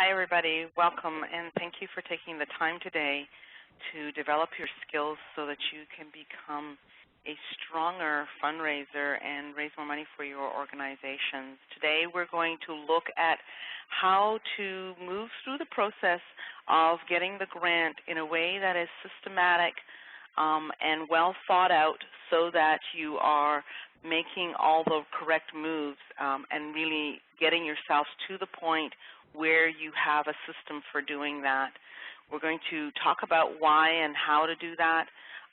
Hi, everybody. Welcome, and thank you for taking the time today to develop your skills so that you can become a stronger fundraiser and raise more money for your organizations. Today, we're going to look at how to move through the process of getting the grant in a way that is systematic and well thought out so that you are making all the correct moves and really getting yourselves to the point where you have a system for doing that. We're going to talk about why and how to do that,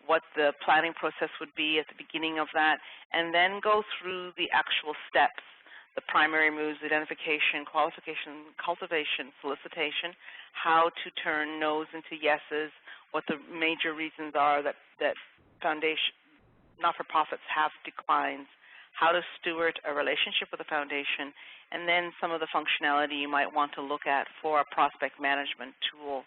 what the planning process would be at the beginning of that, and then go through the actual steps, the primary moves, identification, qualification, cultivation, solicitation, how to turn no's into yeses, what the major reasons are that foundation, not-for-profits have declines, how to steward a relationship with a foundation, and then some of the functionality you might want to look at for a prospect management tool.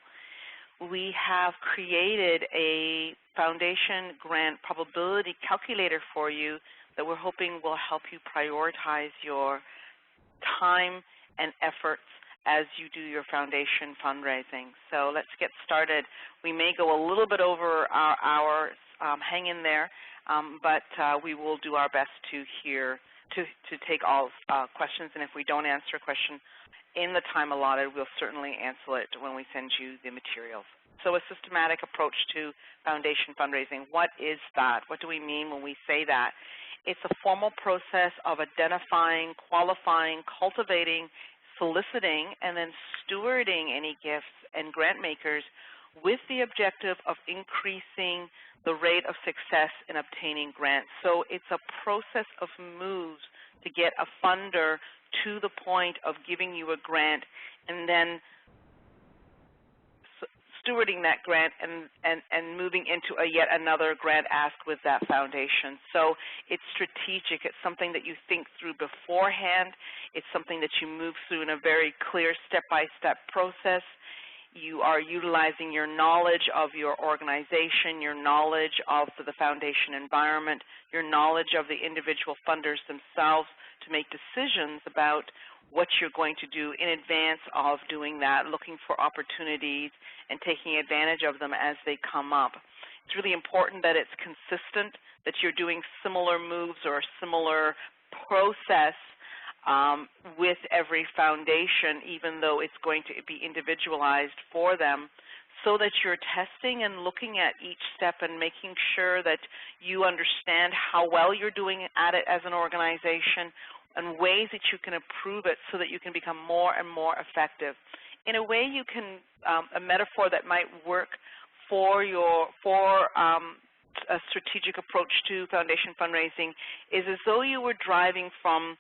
We have created a foundation grant probability calculator for you that we're hoping will help you prioritize your time and efforts as you do your foundation fundraising. So let's get started. We may go a little bit over our hours. Hang in there, but we will do our best to take all questions, and if we don't answer a question in the time allotted, we'll certainly answer it when we send you the materials. So a systematic approach to foundation fundraising. What is that? What do we mean when we say that? It's a formal process of identifying, qualifying, cultivating, soliciting, and then stewarding any gifts and grant makers with the objective of increasing the rate of success in obtaining grants. So it's a process of moves to get a funder to the point of giving you a grant and then stewarding that grant and moving into yet another grant ask with that foundation. So it's strategic. It's something that you think through beforehand. It's something that you move through in a very clear step-by-step process. You are utilizing your knowledge of your organization, your knowledge of the foundation environment, your knowledge of the individual funders themselves to make decisions about what you're going to do in advance of doing that, looking for opportunities and taking advantage of them as they come up. It's really important that it's consistent, that you're doing similar moves or a similar process with every foundation, even though it's going to be individualized for them, so that you're testing and looking at each step and making sure that you understand how well you're doing at it as an organization and ways that you can improve it so that you can become more and more effective. In a way, you can, a metaphor that might work for a strategic approach to foundation fundraising is as though you were driving from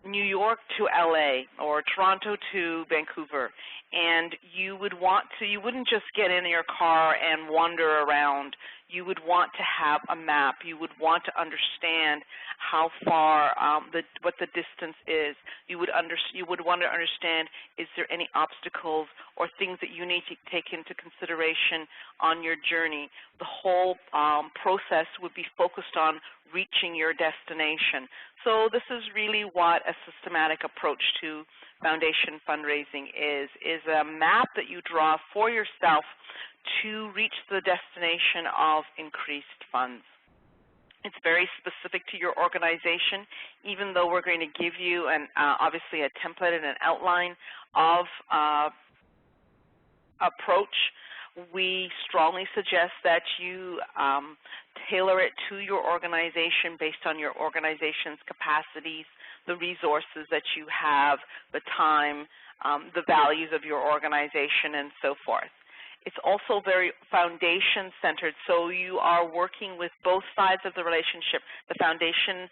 New York to LA or Toronto to Vancouver, and you wouldn't just get in your car and wander around. You would want to have a map. You would want to understand how far, what the distance is. You would want to understand, is there any obstacles or things that you need to take into consideration on your journey. The whole process would be focused on reaching your destination. So this is really what a systematic approach to foundation fundraising is a map that you draw for yourself to reach the destination of increased funds. It's very specific to your organization, even though we're going to give you obviously a template and an outline of approach. We strongly suggest that you tailor it to your organization based on your organization's capacities, the resources that you have, the time, the values of your organization, and so forth. It's also very foundation-centered, so you are working with both sides of the relationship, the foundation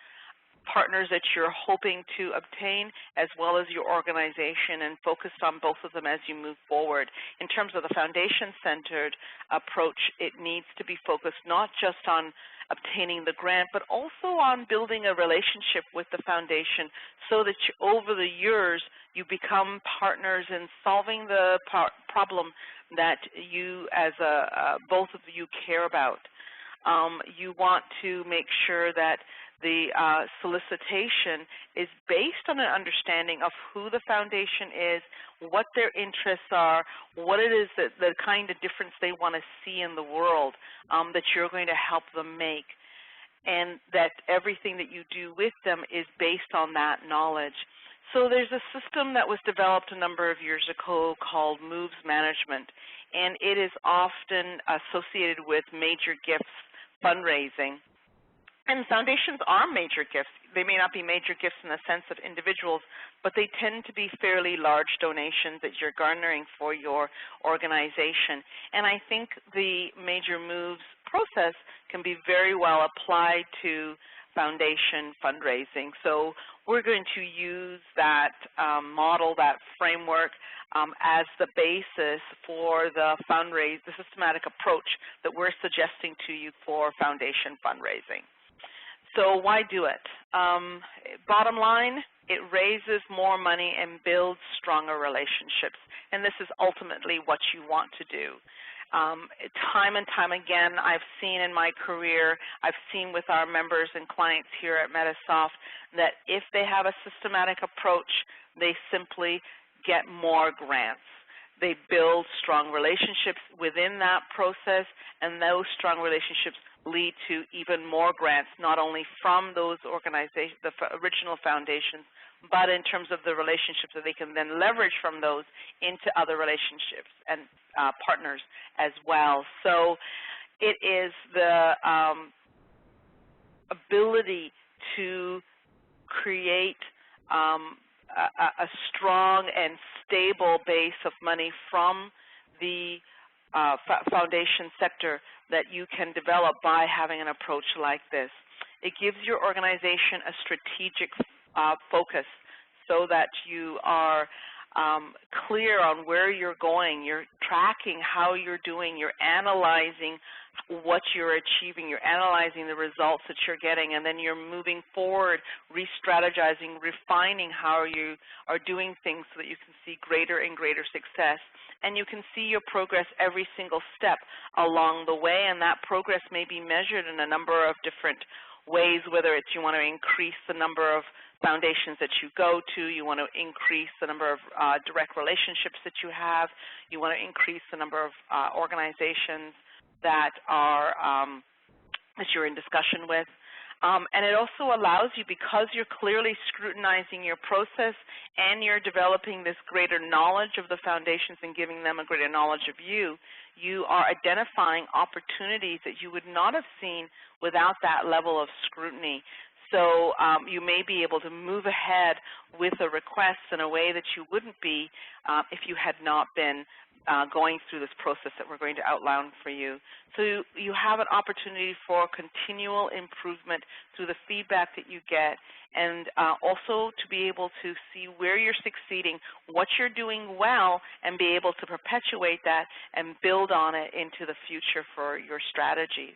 partners that you're hoping to obtain, as well as your organization, and focused on both of them as you move forward. In terms of the foundation-centered approach, it needs to be focused not just on obtaining the grant, but also on building a relationship with the foundation so that over the years you become partners in solving the problem that you as both of you care about. You want to make sure that the solicitation is based on an understanding of who the foundation is, what their interests are, what it is that the kind of difference they want to see in the world that you're going to help them make, and that everything that you do with them is based on that knowledge. So there's a system that was developed a number of years ago called Moves Management, and it is often associated with major gifts fundraising. And foundations are major gifts. They may not be major gifts in the sense of individuals, but they tend to be fairly large donations that you're garnering for your organization. And I think the Major Moves process can be very well applied to foundation fundraising. So we're going to use that model, that framework, as the basis for the systematic approach that we're suggesting to you for foundation fundraising. So why do it? Bottom line, it raises more money and builds stronger relationships, and this is ultimately what you want to do. Time and time again, I've seen in my career, I've seen with our members and clients here at Metasoft that if they have a systematic approach, they simply get more grants. They build strong relationships within that process, and those strong relationships lead to even more grants, not only from those organizations, the original foundations, but in terms of the relationships that they can then leverage from those into other relationships and partners as well. So it is the ability to create a strong and stable base of money from the foundation sector that you can develop by having an approach like this. It gives your organization a strategic focus so that you are clear on where you're going, you're tracking how you're doing, you're analyzing what you're achieving, you're analyzing the results that you're getting, and then you're moving forward, re-strategizing, refining how you are doing things so that you can see greater and greater success. And you can see your progress every single step along the way, and that progress may be measured in a number of different ways, whether it's you want to increase the number of foundations that you go to, you want to increase the number of direct relationships that you have, you want to increase the number of organizations that you're in discussion with. And it also allows you, because you're clearly scrutinizing your process and you're developing this greater knowledge of the foundations and giving them a greater knowledge of you, you are identifying opportunities that you would not have seen without that level of scrutiny. So you may be able to move ahead with a request in a way that you wouldn't be if you had not been going through this process that we're going to outline for you. So you have an opportunity for continual improvement through the feedback that you get, and also to be able to see where you're succeeding, what you're doing well, and be able to perpetuate that and build on it into the future for your strategies.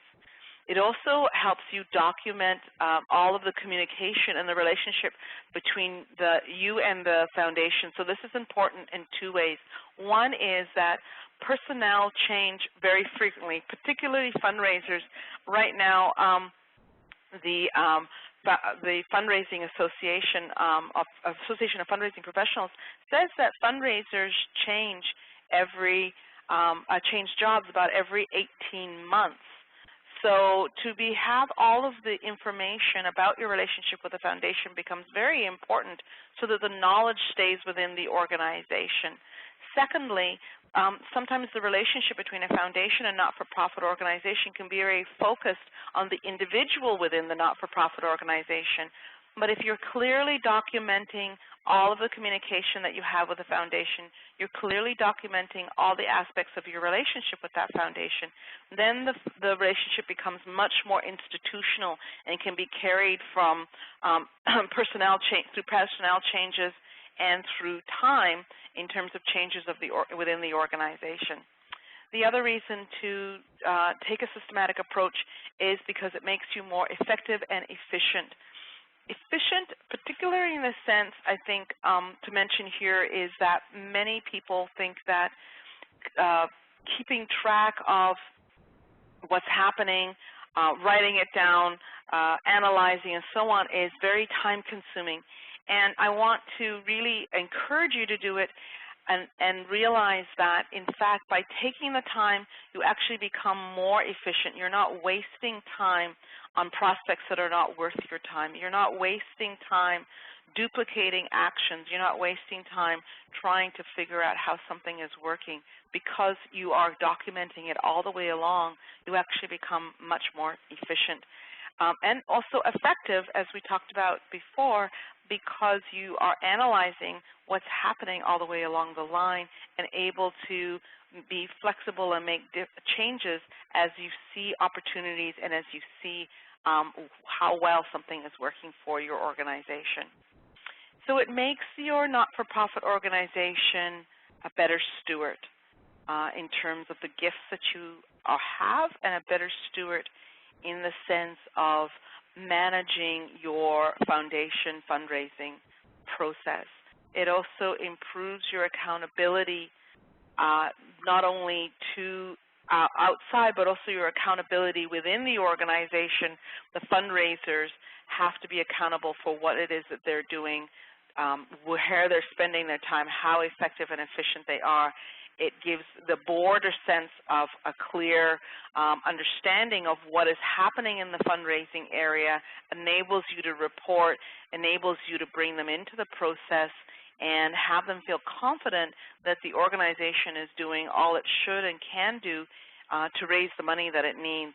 It also helps you document all of the communication and the relationship between you and the foundation. So this is important in two ways. One is that personnel change very frequently, particularly fundraisers. Right now, the Fundraising Association Association of Fundraising Professionals says that fundraisers change change jobs about every 18 months. So to have all of the information about your relationship with the foundation becomes very important so that the knowledge stays within the organization. Secondly, sometimes the relationship between a foundation and not-for-profit organization can be very focused on the individual within the not-for-profit organization. But if you're clearly documenting all of the communication that you have with the foundation, you're clearly documenting all the aspects of your relationship with that foundation, then the relationship becomes much more institutional and can be carried from through personnel changes and through time in terms of changes of within the organization. The other reason to take a systematic approach is because it makes you more effective and efficient. Efficient, particularly in the sense, I think, to mention here is that many people think that keeping track of what's happening writing it down, analyzing, and so on is very time-consuming. And I want to really encourage you to do it and realize that, in fact, by taking the time, you actually become more efficient. You're not wasting time on prospects that are not worth your time. You're not wasting time duplicating actions. You're not wasting time trying to figure out how something is working. Because you are documenting it all the way along, you actually become much more efficient. And also effective, as we talked about before, because you are analyzing what's happening all the way along the line and able to be flexible and make changes as you see opportunities and as you see how well something is working for your organization. So it makes your not-for-profit organization a better steward in terms of the gifts that you have, and a better steward in the sense of managing your foundation fundraising process. It also improves your accountability not only to outside, but also your accountability within the organization. The fundraisers have to be accountable for what it is that they're doing, where they're spending their time, how effective and efficient they are. It gives the board a sense of a clear understanding of what is happening in the fundraising area, enables you to report, enables you to bring them into the process, and have them feel confident that the organization is doing all it should and can do to raise the money that it needs.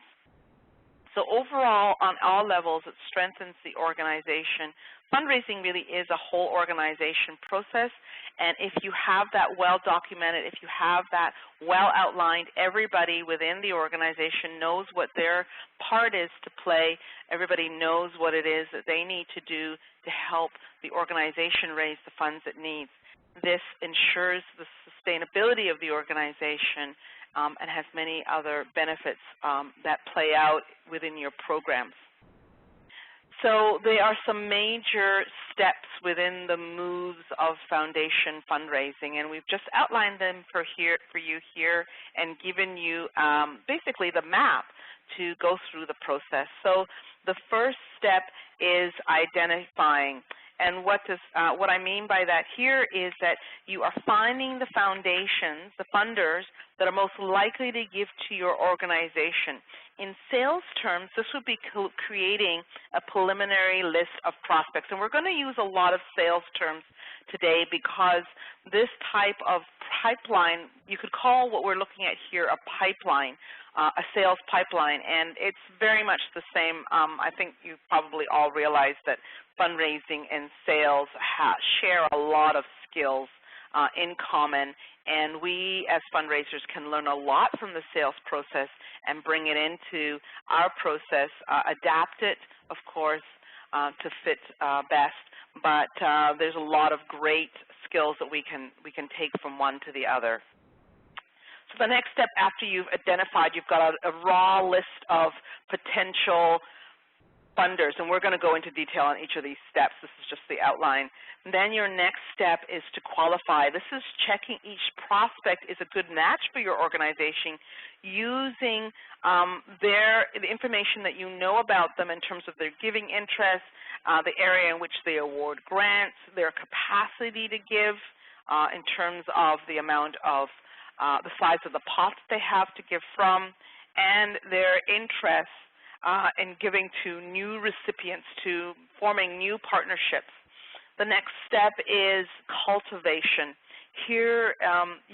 So overall, on all levels, it strengthens the organization. Fundraising really is a whole organization process, and if you have that well documented, if you have that well outlined, everybody within the organization knows what their part is to play. Everybody knows what it is that they need to do to help the organization raise the funds it needs. This ensures the sustainability of the organization and has many other benefits that play out within your programs. So there are some major steps within the moves of foundation fundraising, and we've just outlined them for you here and given you basically the map to go through the process. So the first step is identifying. And what I mean by that here is that you are finding the foundations, the funders, that are most likely to give to your organization. In sales terms, this would be creating a preliminary list of prospects. And we're going to use a lot of sales terms today because this type of pipeline, you could call what we're looking at here a pipeline, a sales pipeline, and it's very much the same. I think you probably all realize that fundraising and sales share a lot of skills in common, and we as fundraisers can learn a lot from the sales process and bring it into our process, adapt it, of course, to fit best, but there's a lot of great skills that we can take from one to the other. So the next step after you've identified, you've got a raw list of potential funders, and we're going to go into detail on each of these steps. This is just the outline. And then your next step is to qualify. This is checking each prospect is a good match for your organization using the information that you know about them in terms of their giving interests, the area in which they award grants, their capacity to give in terms of the amount of the size of the pots they have to give from, and their interest in giving to new recipients, to forming new partnerships. The next step is cultivation. Here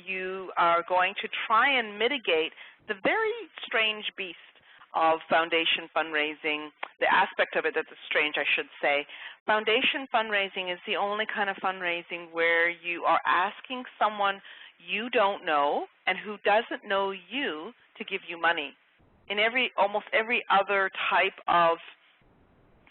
you are going to try and mitigate the very strange beast of foundation fundraising, the aspect of it that's strange, I should say. Foundation fundraising is the only kind of fundraising where you are asking someone you don't know and who doesn't know you to give you money. In almost every other type of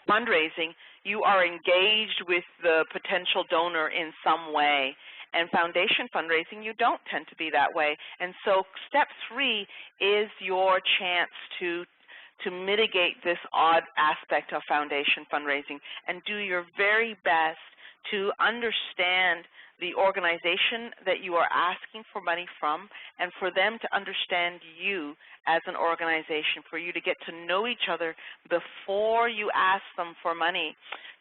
fundraising, you are engaged with the potential donor in some way. And foundation fundraising, you don't tend to be that way. And so step 3 is your chance to mitigate this odd aspect of foundation fundraising and do your very best to understand the organization that you are asking for money from, and for them to understand you as an organization, for you to get to know each other before you ask them for money.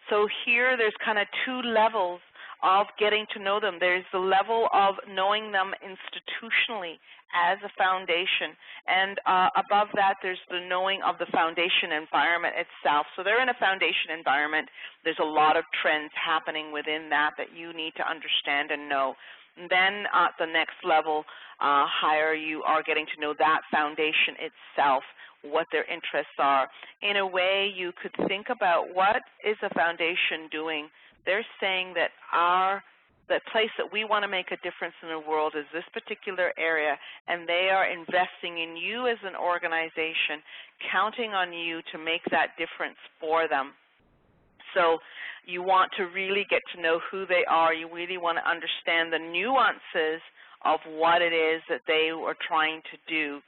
So here there's kind of two levels of getting to know them. There's the level of knowing them institutionally as a foundation, and above that there's the knowing of the foundation environment itself. So they're in a foundation environment. There's a lot of trends happening within that you need to understand and know. And then at the next level higher, you are getting to know that foundation itself, what their interests are. In a way, you could think about, what is a foundation doing? They're saying that the place that we want to make a difference in the world is this particular area, and they are investing in you as an organization, counting on you to make that difference for them. So you want to really get to know who they are. You really want to understand the nuances of what it is that they are trying to do.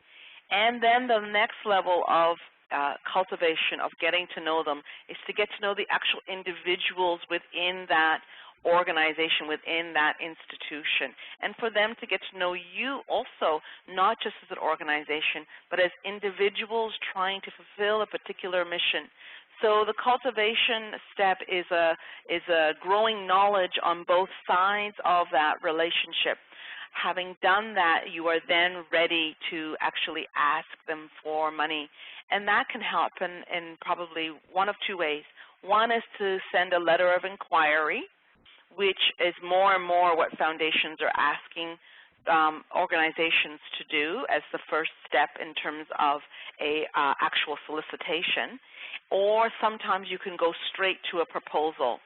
And then the next level of cultivation, of getting to know them, is to get to know the actual individuals within that organization, within that institution, and for them to get to know you also, not just as an organization, but as individuals trying to fulfill a particular mission. So the cultivation step is a growing knowledge on both sides of that relationship. Having done that, you are then ready to actually ask them for money. And that can happen in probably one of two ways. One is to send a letter of inquiry, which is more and more what foundations are asking organizations to do as the first step in terms of a actual solicitation. Or sometimes you can go straight to a proposal.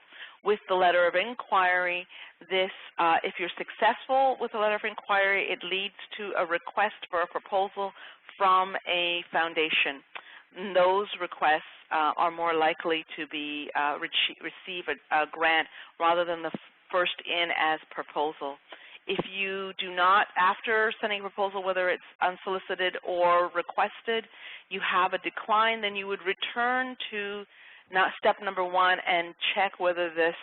With the letter of inquiry, if you're successful with the letter of inquiry, it leads to a request for a proposal from a foundation. And those requests are more likely to be receive a grant rather than the first in as proposal. If you do not, after sending a proposal, whether it's unsolicited or requested, you have a decline, then you would return to step number one and check whether this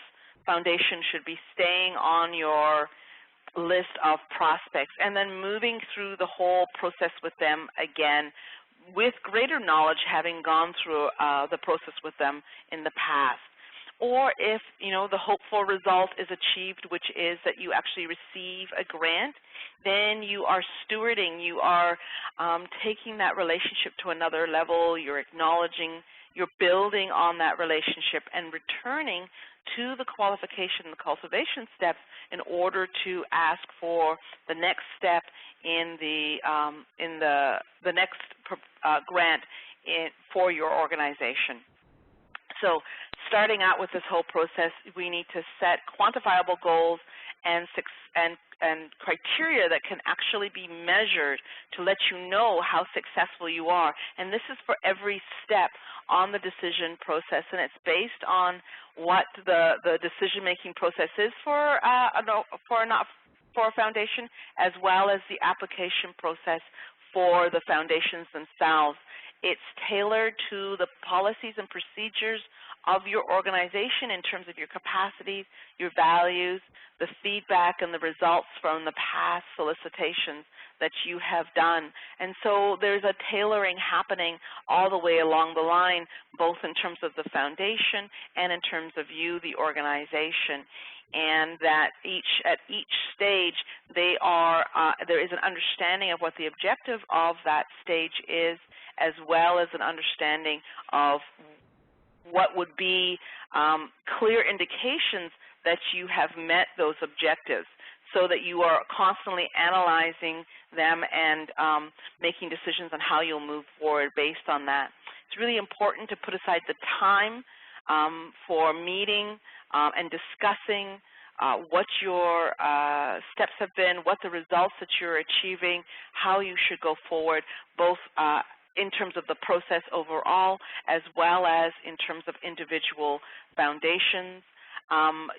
foundation should be staying on your list of prospects, and then moving through the whole process with them again with greater knowledge, having gone through the process with them in the past. Or if, the hopeful result is achieved, which is that you actually receive a grant, then you are stewarding, you are taking that relationship to another level, you're acknowledging, you're building on that relationship and returning to the qualification, the cultivation steps in order to ask for the next step in the next grant for your organization. So starting out with this whole process, we need to set quantifiable goals and criteria that can actually be measured to let you know how successful you are. And this is for every step on the decision process, and it's based on what the decision-making process is for a foundation, as well as the application process for the foundations themselves. It's tailored to the policies and procedures of your organization in terms of your capacities, your values, the feedback, and the results from the past solicitations that you have done. And so there's a tailoring happening all the way along the line, both in terms of the foundation and in terms of you, the organization. And that at each stage there is an understanding of what the objective of that stage is, as well as an understanding of what would be clear indications that you have met those objectives, so that you are constantly analyzing them and making decisions on how you'll move forward based on that. It's really important to put aside the time for meeting and discussing what your steps have been, what the results that you're achieving, how you should go forward, both in terms of the process overall, as well as in terms of individual foundations.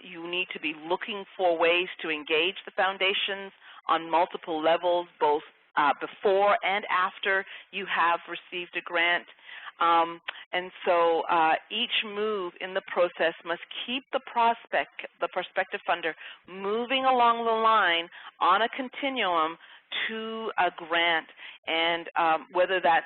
You need to be looking for ways to engage the foundations on multiple levels, both before and after you have received a grant. And so each move in the process must keep the prospective funder, moving along the line on a continuum to a grant. And whether that's,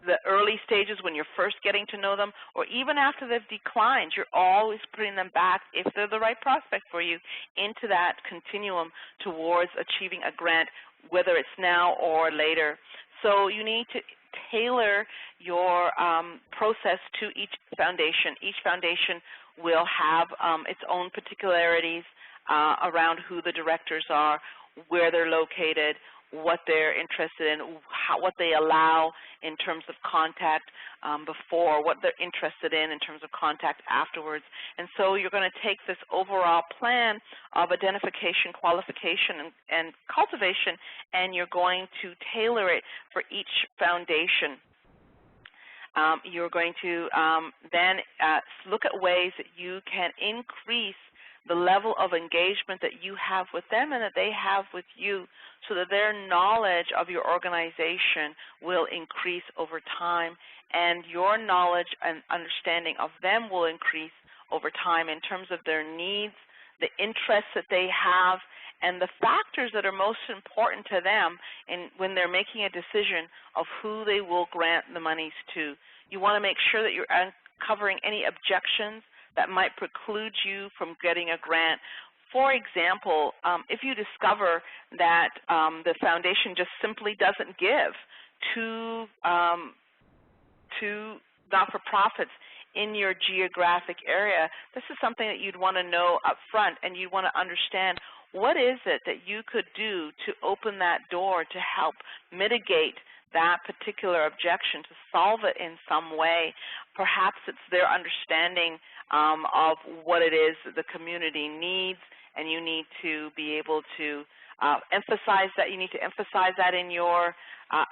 the early stages when you're first getting to know them, or even after they've declined, you're always putting them back, if they're the right prospect for you, into that continuum towards achieving a grant, whether it's now or later. So you need to tailor your process to each foundation. Each foundation will have its own particularities around who the directors are, where they're located, what they're interested in, what they allow in terms of contact before, what they're interested in terms of contact afterwards. And so you're going to take this overall plan of identification, qualification, and cultivation, and you're going to tailor it for each foundation. You're going to then look at ways that you can increase the level of engagement that you have with them and that they have with you, so that their knowledge of your organization will increase over time, and your knowledge and understanding of them will increase over time in terms of their needs, the interests that they have, and the factors that are most important to them when they're making a decision of who they will grant the monies to. You want to make sure that you're uncovering any objections that might preclude you from getting a grant. For example, if you discover that the foundation just simply doesn't give to not-for-profits in your geographic area, this is something that you'd want to know up front, and you'd want to understand what is it that you could do to open that door to help mitigate that particular objection, to solve it in some way. Perhaps it's their understanding of what it is that the community needs, and you need to be able to emphasize that. You need to emphasize that in your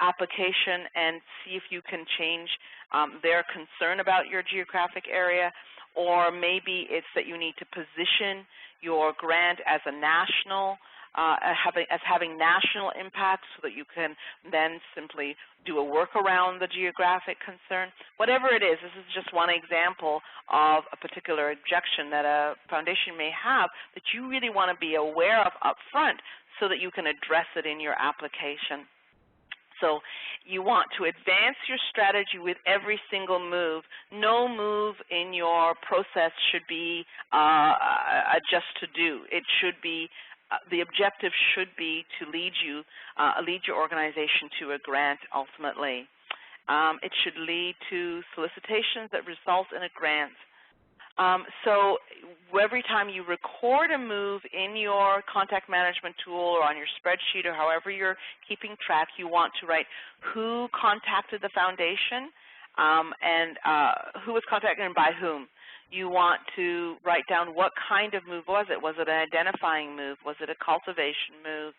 application and see if you can change their concern about your geographic area. Or maybe it's that you need to position your grant as a national having national impact, so that you can then simply do a workaround the geographic concern. Whatever it is, this is just one example of a particular objection that a foundation may have that you really want to be aware of up front, so that you can address it in your application. So you want to advance your strategy with every single move. No move in your process should be a just to do. It should be the objective should be to lead your organization to a grant ultimately. It should lead to solicitations that result in a grant. So every time you record a move in your contact management tool or on your spreadsheet or however you're keeping track, you want to write who contacted the foundation and who was contacted and by whom. You want to write down what kind of move was it. Was it an identifying move? Was it a cultivation move?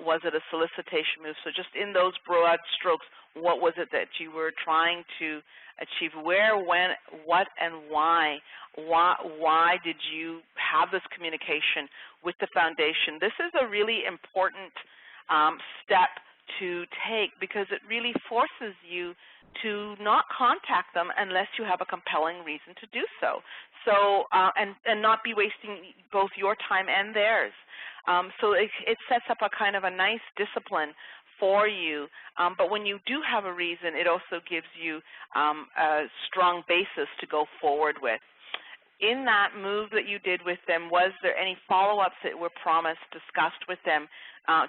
Was it a solicitation move? So just in those broad strokes, what was it that you were trying to achieve? Where, when, what, and why? Why did you have this communication with the foundation? This is a really important step to take, because it really forces you to not contact them unless you have a compelling reason to do so. So and not be wasting both your time and theirs. So it sets up a kind of a nice discipline for you. But when you do have a reason, it also gives you a strong basis to go forward with. In that move that you did with them, was there any follow-ups that were promised, discussed with them,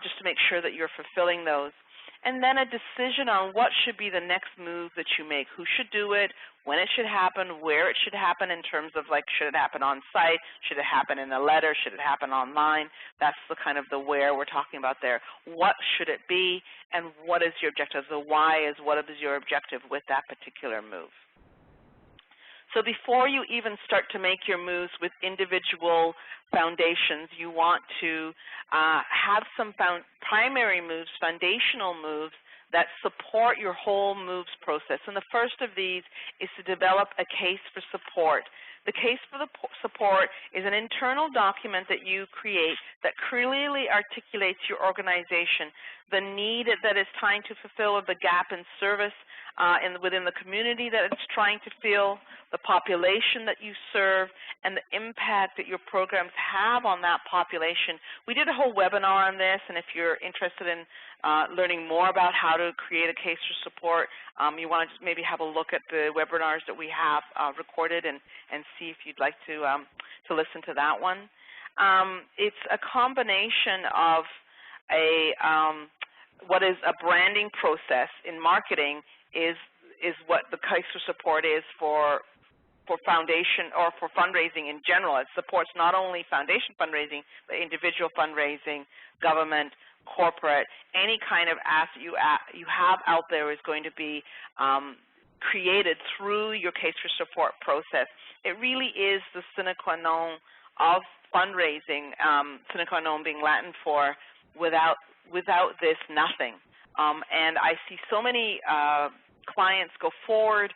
just to make sure that you're fulfilling those? And then a decision on what should be the next move that you make, who should do it, when it should happen, where it should happen in terms of, like, should it happen on site, should it happen in a letter, should it happen online? That's the kind of the where we're talking about there. What should it be, and what is your objective? The why is what is your objective with that particular move. So before you even start to make your moves with individual foundations, you want to have some primary moves, foundational moves, that support your whole moves process. And the first of these is to develop a case for support. The case for the support is an internal document that you create that clearly articulates your organization, the need that it's trying to fulfill, or the gap in service within the community that it's trying to fill, the population that you serve, and the impact that your programs have on that population. We did a whole webinar on this, and if you're interested in learning more about how to create a case for support, you want to maybe have a look at the webinars that we have recorded and see if you'd like to listen to that one. It's a combination of what is a branding process in marketing is what the case for support is for foundation or for fundraising in general. It supports not only foundation fundraising, but individual fundraising, government, corporate, any kind of asset you have out there is going to be created through your case for support process. It really is the sine qua non of fundraising, sine qua non being Latin for without this, nothing. And I see so many clients go forward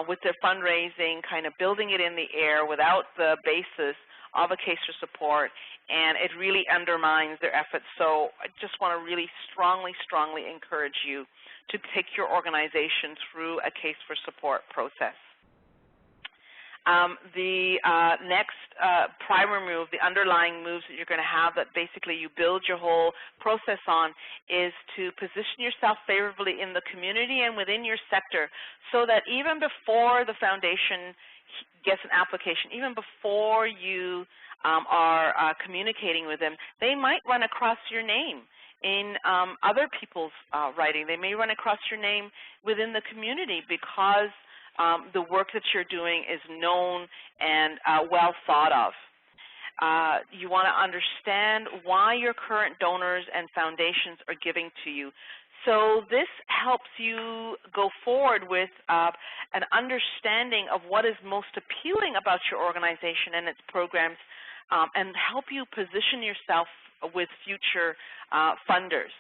with their fundraising, kind of building it in the air without the basis of a case for support, and it really undermines their efforts. So I just want to really strongly, strongly encourage you to take your organization through a case for support process. The next primer move, the underlying moves that you're going to have that basically you build your whole process on, is to position yourself favorably in the community and within your sector, so that even before the foundation gets an application, even before you are communicating with them, they might run across your name in other people's writing. They may run across your name within the community because the work that you're doing is known and well thought of. You want to understand why your current donors and foundations are giving to you. So this helps you go forward with an understanding of what is most appealing about your organization and its programs, and help you position yourself with future funders.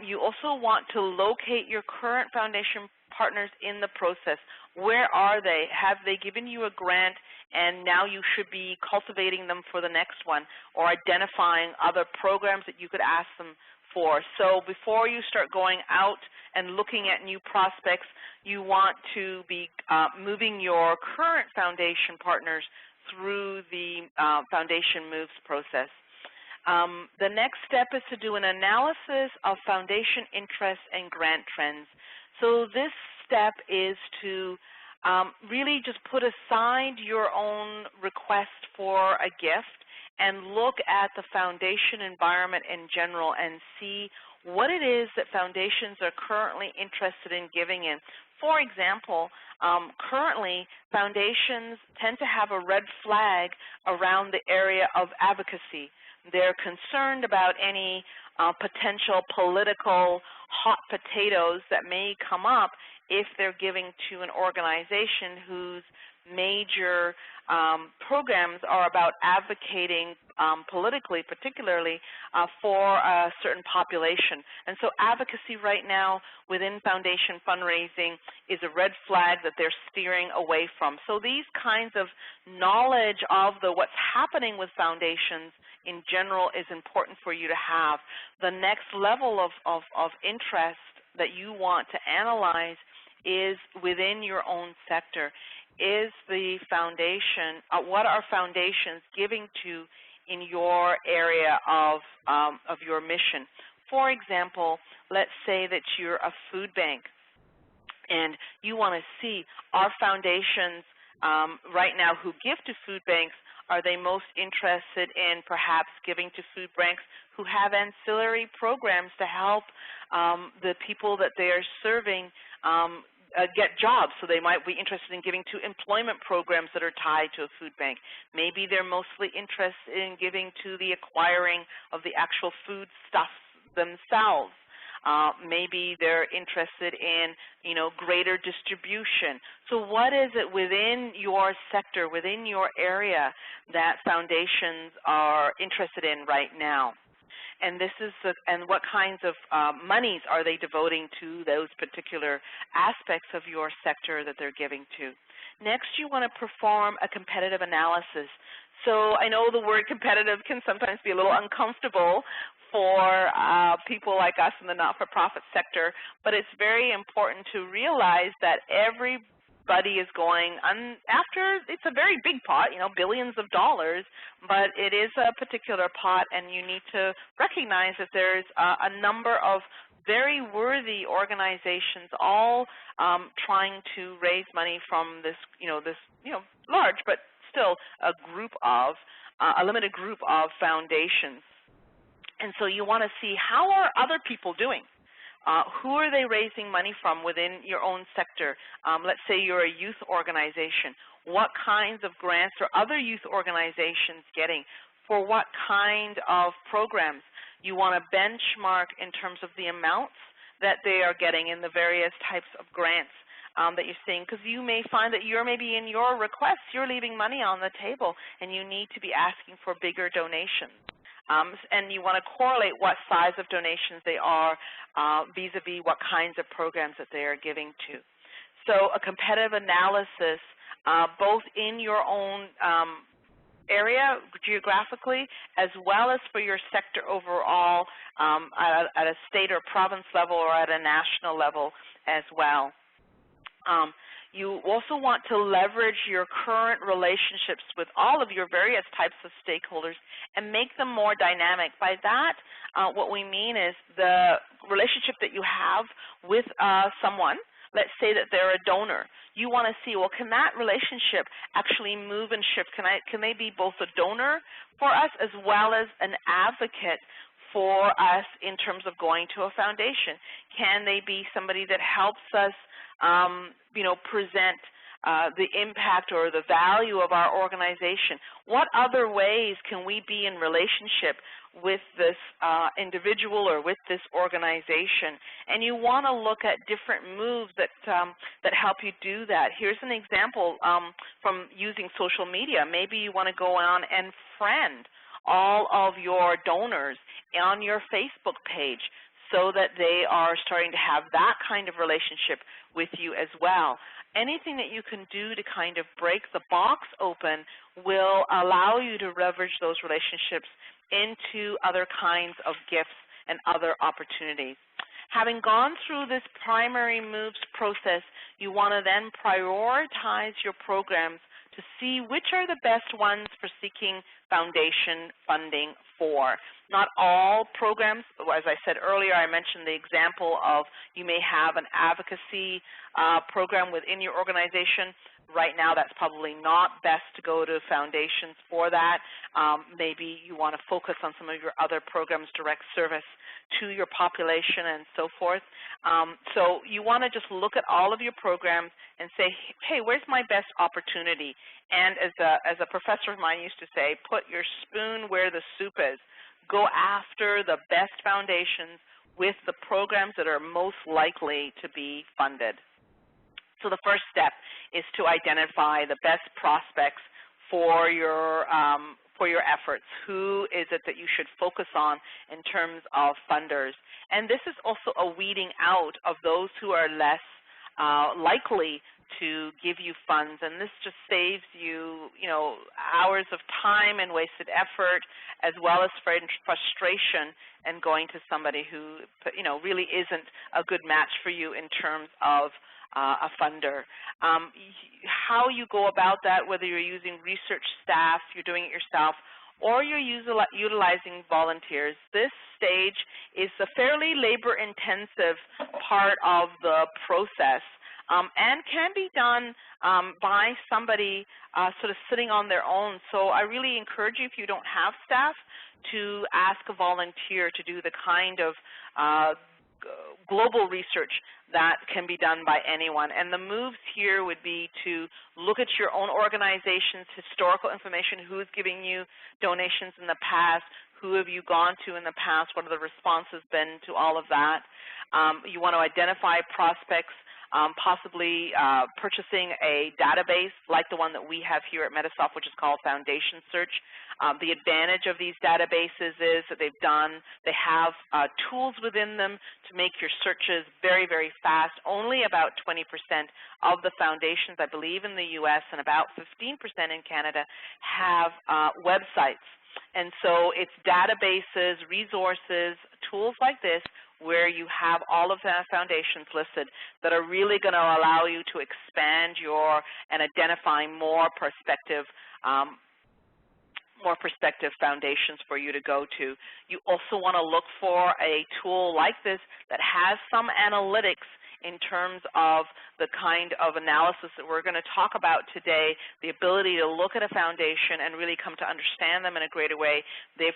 You also want to locate your current foundation partners in the process. Where are they? Have they given you a grant and now you should be cultivating them for the next one, or identifying other programs that you could ask them for? So before you start going out and looking at new prospects, you want to be moving your current foundation partners through the foundation moves process. The next step is to do an analysis of foundation interests and grant trends. So this step is to really just put aside your own request for a gift and look at the foundation environment in general and see what it is that foundations are currently interested in giving in. For example, currently foundations tend to have a red flag around the area of advocacy. They're concerned about any potential political hot potatoes that may come up if they're giving to an organization whose major programs are about advocating politically, particularly for a certain population. And so advocacy right now within foundation fundraising is a red flag that they're steering away from. So these kinds of knowledge of what's happening with foundations in general is important for you to have. The next level of interest that you want to analyze is within your own sector. Is the foundation, what are foundations giving to in your area of your mission? For example, let's say that you're a food bank and you want to see, are foundations right now who give to food banks, are they most interested in perhaps giving to food banks who have ancillary programs to help the people that they are serving get jobs? So they might be interested in giving to employment programs that are tied to a food bank. Maybe they're mostly interested in giving to the acquiring of the actual food stuffs themselves. Maybe they're interested in, greater distribution. So what is it within your sector, within your area, that foundations are interested in right now? And this is and what kinds of monies are they devoting to those particular aspects of your sector that they're giving to? Next, you want to perform a competitive analysis. So I know the word competitive can sometimes be a little uncomfortable for people like us in the not-for-profit sector, but it's very important to realize that everybody is going after, it's a very big pot, billions of dollars, but it is a particular pot, and you need to recognize that there's a number of very worthy organizations all trying to raise money from this, large, but still a limited group of foundations. And so you want to see, how are other people doing? Who are they raising money from within your own sector? Let's say you're a youth organization. What kinds of grants are other youth organizations getting? For what kind of programs? You want to benchmark in terms of the amounts that they are getting in the various types of grants that you're seeing, because you may find that maybe in your requests you're leaving money on the table and you need to be asking for bigger donations. And you want to correlate what size of donations they are vis-a-vis what kinds of programs that they are giving to. So a competitive analysis both in your own area geographically, as well as for your sector overall at a state or province level or at a national level as well. You also want to leverage your current relationships with all of your various types of stakeholders and make them more dynamic. By that, what we mean is the relationship that you have with someone. Let's say that they're a donor. You want to see, well, can that relationship actually move and shift? Can they be both a donor for us as well as an advocate for us in terms of going to a foundation? Can they be somebody that helps us, present the impact or the value of our organization? What other ways can we be in relationship with this individual or with this organization? And you want to look at different moves that help you do that. Here's an example from using social media. Maybe you want to go on and friend all of your donors on your Facebook page so that they are starting to have that kind of relationship with you as well. Anything that you can do to kind of break the box open will allow you to leverage those relationships into other kinds of gifts and other opportunities. Having gone through this primary moves process, you want to then prioritize your programs to see which are the best ones for seeking foundation funding for. Not all programs, as I said earlier, I mentioned the example of you may have an advocacy program within your organization. Right now, that's probably not best to go to foundations for that. Maybe you want to focus on some of your other programs, direct service to your population and so forth. So you want to just look at all of your programs and say, hey, where's my best opportunity? And as a professor of mine used to say, put your spoon where the soup is. Go after the best foundations with the programs that are most likely to be funded. So the first step is to identify the best prospects for your efforts. Who is it that you should focus on in terms of funders? And this is also a weeding out of those who are less likely to give you funds, and this just saves you, hours of time and wasted effort, as well as frustration and going to somebody who, really isn't a good match for you in terms of a funder. How you go about that, whether you're using research staff, you're doing it yourself, or you're utilizing volunteers. This stage is a fairly labor-intensive part of the process. And can be done by somebody sort of sitting on their own. So I really encourage you, if you don't have staff, to ask a volunteer to do the kind of global research that can be done by anyone. And the moves here would be to look at your own organization's historical information, who's giving you donations in the past, who have you gone to in the past, what are the responses been to all of that. You want to identify prospects possibly purchasing a database like the one that we have here at Metasoft, which is called Foundation Search. The advantage of these databases is that they have tools within them to make your searches very, very fast. Only about 20% of the foundations, I believe, in the U.S. and about 15% in Canada have websites. And so it's databases, resources, tools like this where you have all of the foundations listed that are really going to allow you to expand and identify more prospective foundations for you to go to. You also want to look for a tool like this that has some analytics in terms of the kind of analysis that we're going to talk about today, the ability to look at a foundation and really come to understand them in a greater way. The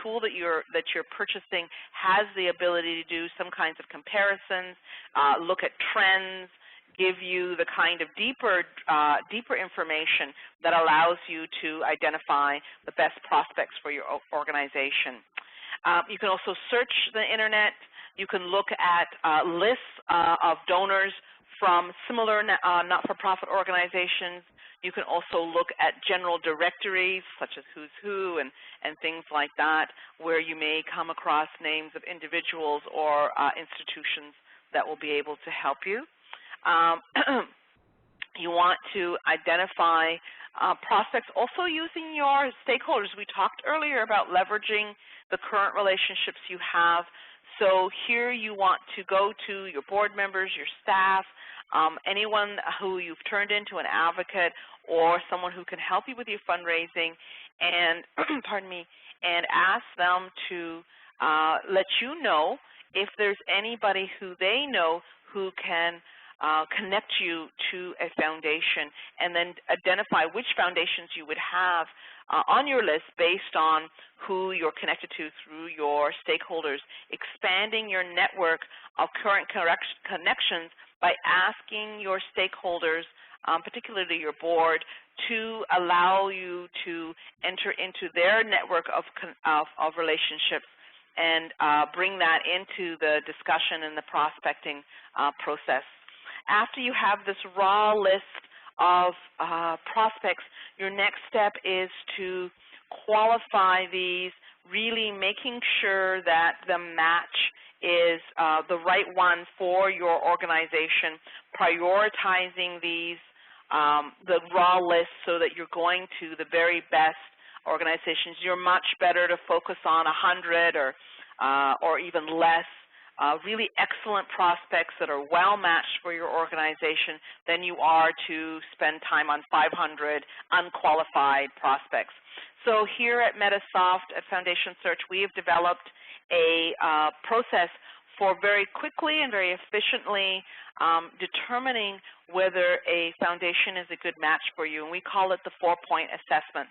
tool that you're purchasing has the ability to do some kinds of comparisons, look at trends, give you the kind of deeper information that allows you to identify the best prospects for your organization. You can also search the internet. You can look at lists of donors from similar not-for-profit organizations. You can also look at general directories such as Who's Who and things like that, where you may come across names of individuals or institutions that will be able to help you. You want to identify prospects also using your stakeholders. We talked earlier about leveraging the current relationships you have. So here you want to go to your board members, your staff, anyone who you've turned into an advocate or someone who can help you with your fundraising, and pardon me, and ask them to let you know if there's anybody who they know who can connect you to a foundation, and then identify which foundations you would have on your list based on who you're connected to through your stakeholders, expanding your network of current connections by asking your stakeholders, particularly your board, to allow you to enter into their network of relationships and bring that into the discussion and the prospecting process. After you have this raw list of prospects, your next step is to qualify these, really making sure that the match is the right one for your organization, prioritizing these, the raw list so that you're going to the very best organizations. You're much better to focus on 100 or even less really excellent prospects that are well matched for your organization than you are to spend time on 500 unqualified prospects. So here at Metasoft, at Foundation Search, we have developed a process for very quickly and very efficiently determining whether a foundation is a good match for you, and we call it the 4-point assessment.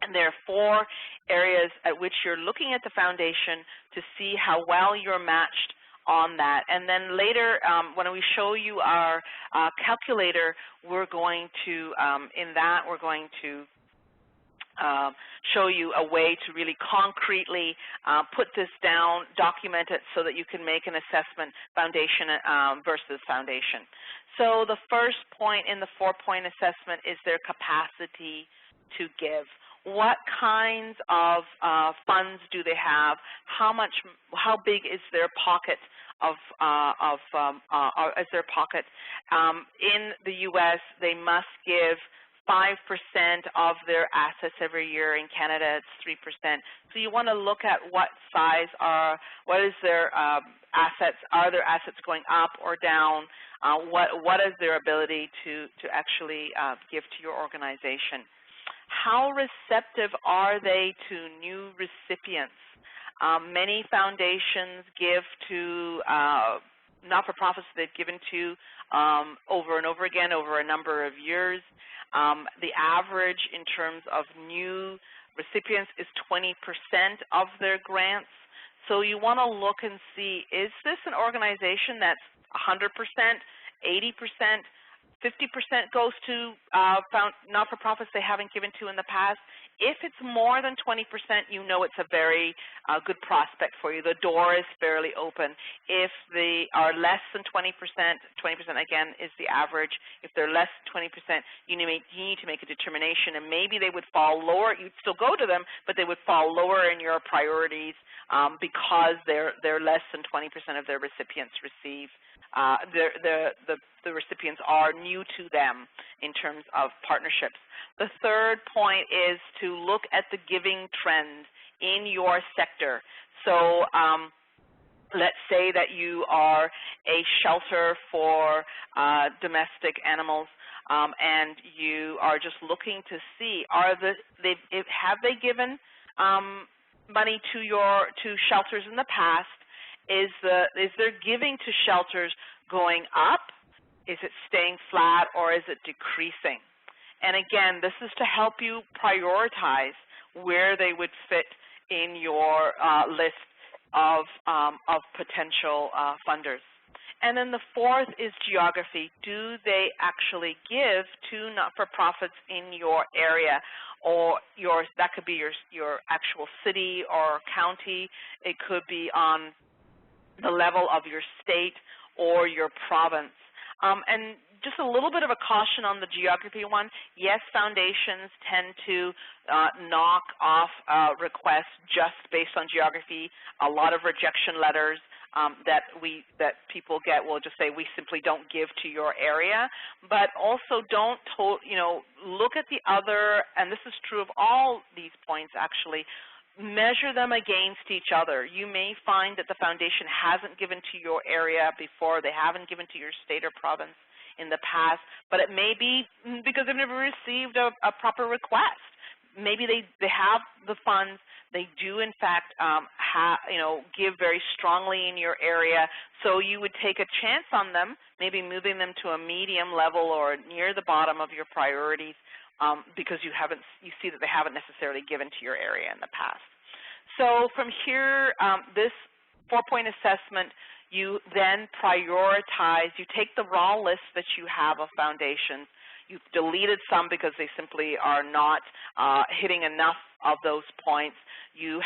And there are 4 areas at which you're looking at the foundation to see how well you're matched on that. And then later, when we show you our calculator, we're going to, show you a way to really concretely put this down, document it so that you can make an assessment, foundation versus foundation. So the first point in the 4-point assessment is their capacity to give. What kinds of funds do they have? How big is their pocket in the U.S., they must give 5% of their assets every year. In Canada, it's 3%. So you want to look at what is their assets? Are their assets going up or down? What is their ability to actually give to your organization? How receptive are they to new recipients? Many foundations give to not-for-profits they've given to over and over again over a number of years. The average in terms of new recipients is 20% of their grants. So you want to look and see, is this an organization that's 100%, 80%, 50% goes to not-for-profits they haven't given to in the past? If it's more than 20%, you know it's a very good prospect for you. The door is fairly open. If they are less than 20%, 20% again is the average. If they're less than 20%, you need to make a determination, and maybe they would fall lower. You'd still go to them, but they would fall lower in your priorities because they're less than 20% of their recipients receive. The recipients are new to them in terms of partnerships. The third point is to look at the giving trend in your sector. So let's say that you are a shelter for domestic animals, and you are just looking to see, have they given money to shelters in the past? Is their giving to shelters going up? Is it staying flat, or is it decreasing? And again, this is to help you prioritize where they would fit in your list of potential funders. And then the fourth is geography. Do they actually give to not-for-profits in your area? Or that could be your actual city or county. It could be on the level of your state or your province. And just a little bit of a caution on the geography one. Yes, foundations tend to knock off requests just based on geography. A lot of rejection letters that people get will just say, we simply don't give to your area. But also don't look at the other, and this is true of all these points actually, measure them against each other. You may find that the foundation hasn't given to your area before, they haven't given to your state or province in the past, but it may be because they've never received a proper request. Maybe they have the funds, they do in fact give very strongly in your area, so you would take a chance on them, maybe moving them to a medium level or near the bottom of your priorities, because you see that they haven't necessarily given to your area in the past. So from here, this 4-point assessment, you then prioritize. You take the raw list that you have of foundations. You've deleted some because they simply are not hitting enough of those points. You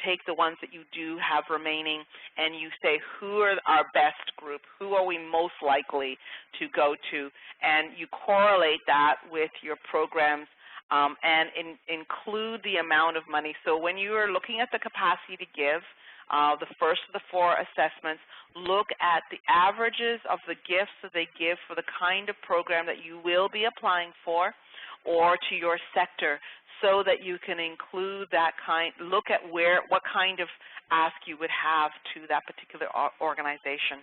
take the ones that you do have remaining, and you say, who are our best group? Who are we most likely to go to? And you correlate that with your programs and include the amount of money. So when you are looking at the capacity to give, the first of the 4 assessments, look at the averages of the gifts that they give for the kind of program that you will be applying for or to your sector, so that you can include that look at what kind of ask you would have to that particular organization.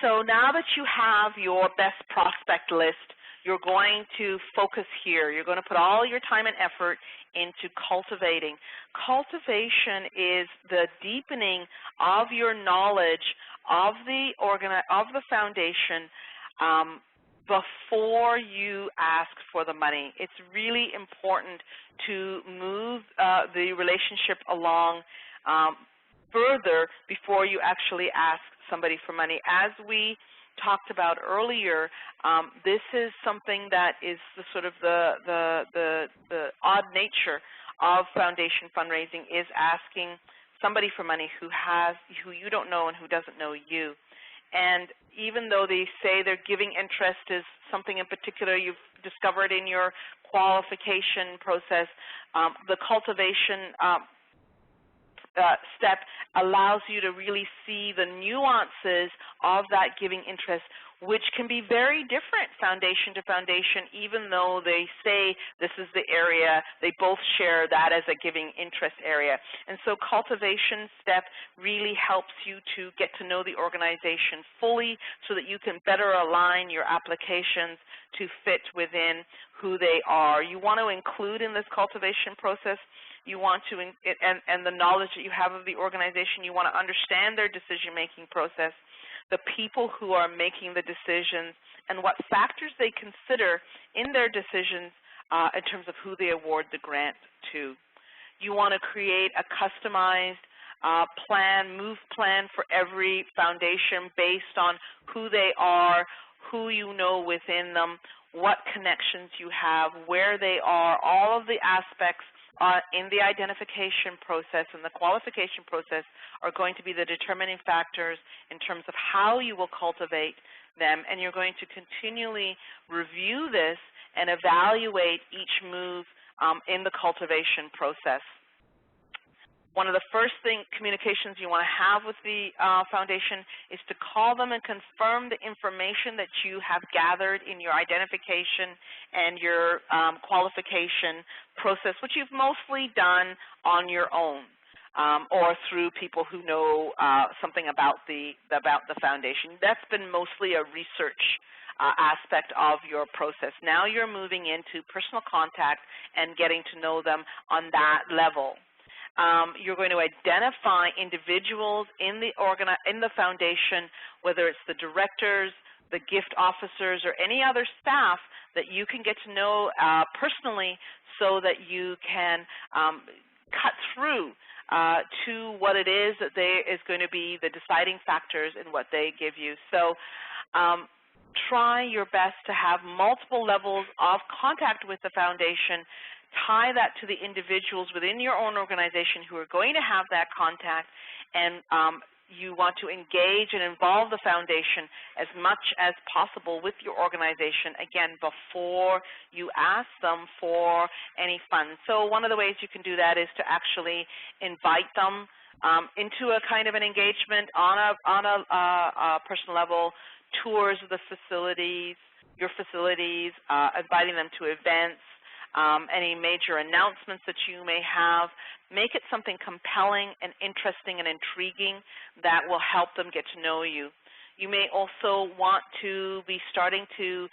So now that you have your best prospect list, you're going to focus here. You're going to put all your time and effort into cultivating. Cultivation is the deepening of your knowledge of the foundation before you ask for the money. It's really important to move the relationship along further before you actually ask somebody for money. As we talked about earlier, this is something that is the sort of the odd nature of foundation fundraising, is asking somebody for money who you don't know and who doesn't know you. And even though they say their giving interest is something in particular you've discovered in your qualification process, the cultivation step allows you to really see the nuances of that giving interest, which can be very different foundation to foundation, even though they say this is the area, they both share that as a giving interest area. And so cultivation step really helps you to get to know the organization fully so that you can better align your applications to fit within who they are. You want to include in this cultivation process, you want to, and the knowledge that you have of the organization, you want to understand their decision-making process, the people who are making the decisions, and what factors they consider in their decisions in terms of who they award the grant to. You want to create a customized move plan for every foundation based on who they are, who you know within them, what connections you have, where they are, all of the aspects in the identification process and the qualification process are going to be the determining factors in terms of how you will cultivate them, and you're going to continually review this and evaluate each move in the cultivation process. One of the first communications you want to have with the foundation is to call them and confirm the information that you have gathered in your identification and your qualification process, which you've mostly done on your own or through people who know something about the foundation. That's been mostly a research aspect of your process. Now you're moving into personal contact and getting to know them on that level. You're going to identify individuals in the foundation, whether it's the directors, the gift officers, or any other staff that you can get to know personally so that you can cut through to what it is that is going to be the deciding factors in what they give you. So try your best to have multiple levels of contact with the foundation. Tie that to the individuals within your own organization who are going to have that contact, and you want to engage and involve the foundation as much as possible with your organization, again, before you ask them for any funds. So one of the ways you can do that is to actually invite them into a kind of an engagement on a personal level, tours of the facilities, your facilities, inviting them to events, any major announcements that you may have. Make it something compelling and interesting and intriguing that will help them get to know you. You may also want to be starting to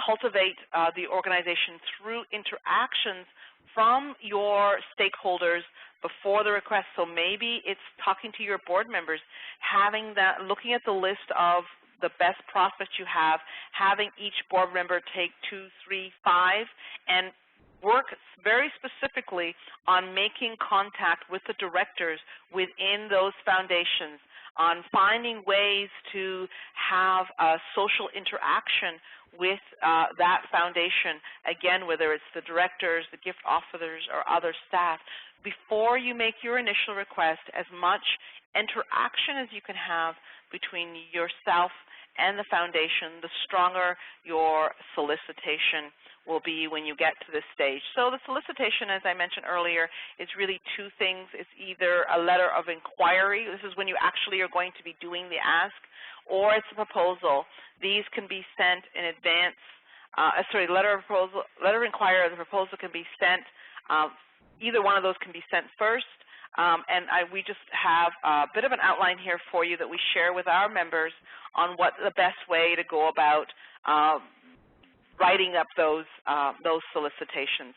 cultivate the organization through interactions from your stakeholders before the request. So maybe it's talking to your board members, having that, looking at the list of the best prospects you have, having each board member take 2, 3, 5, and work very specifically on making contact with the directors within those foundations, on finding ways to have a social interaction with that foundation, again, whether it's the directors, the gift officers, or other staff. Before you make your initial request, as much interaction as you can have between yourself and the foundation, the stronger your solicitation will be when you get to this stage. So the solicitation, as I mentioned earlier, is really two things. It's either a letter of inquiry. This is when you actually are going to be doing the ask, or it's a proposal. These can be sent in advance. Letter of inquiry or the proposal can be sent. Either one of those can be sent first. We just have a bit of an outline here for you that we share with our members on what the best way to go about writing up those solicitations.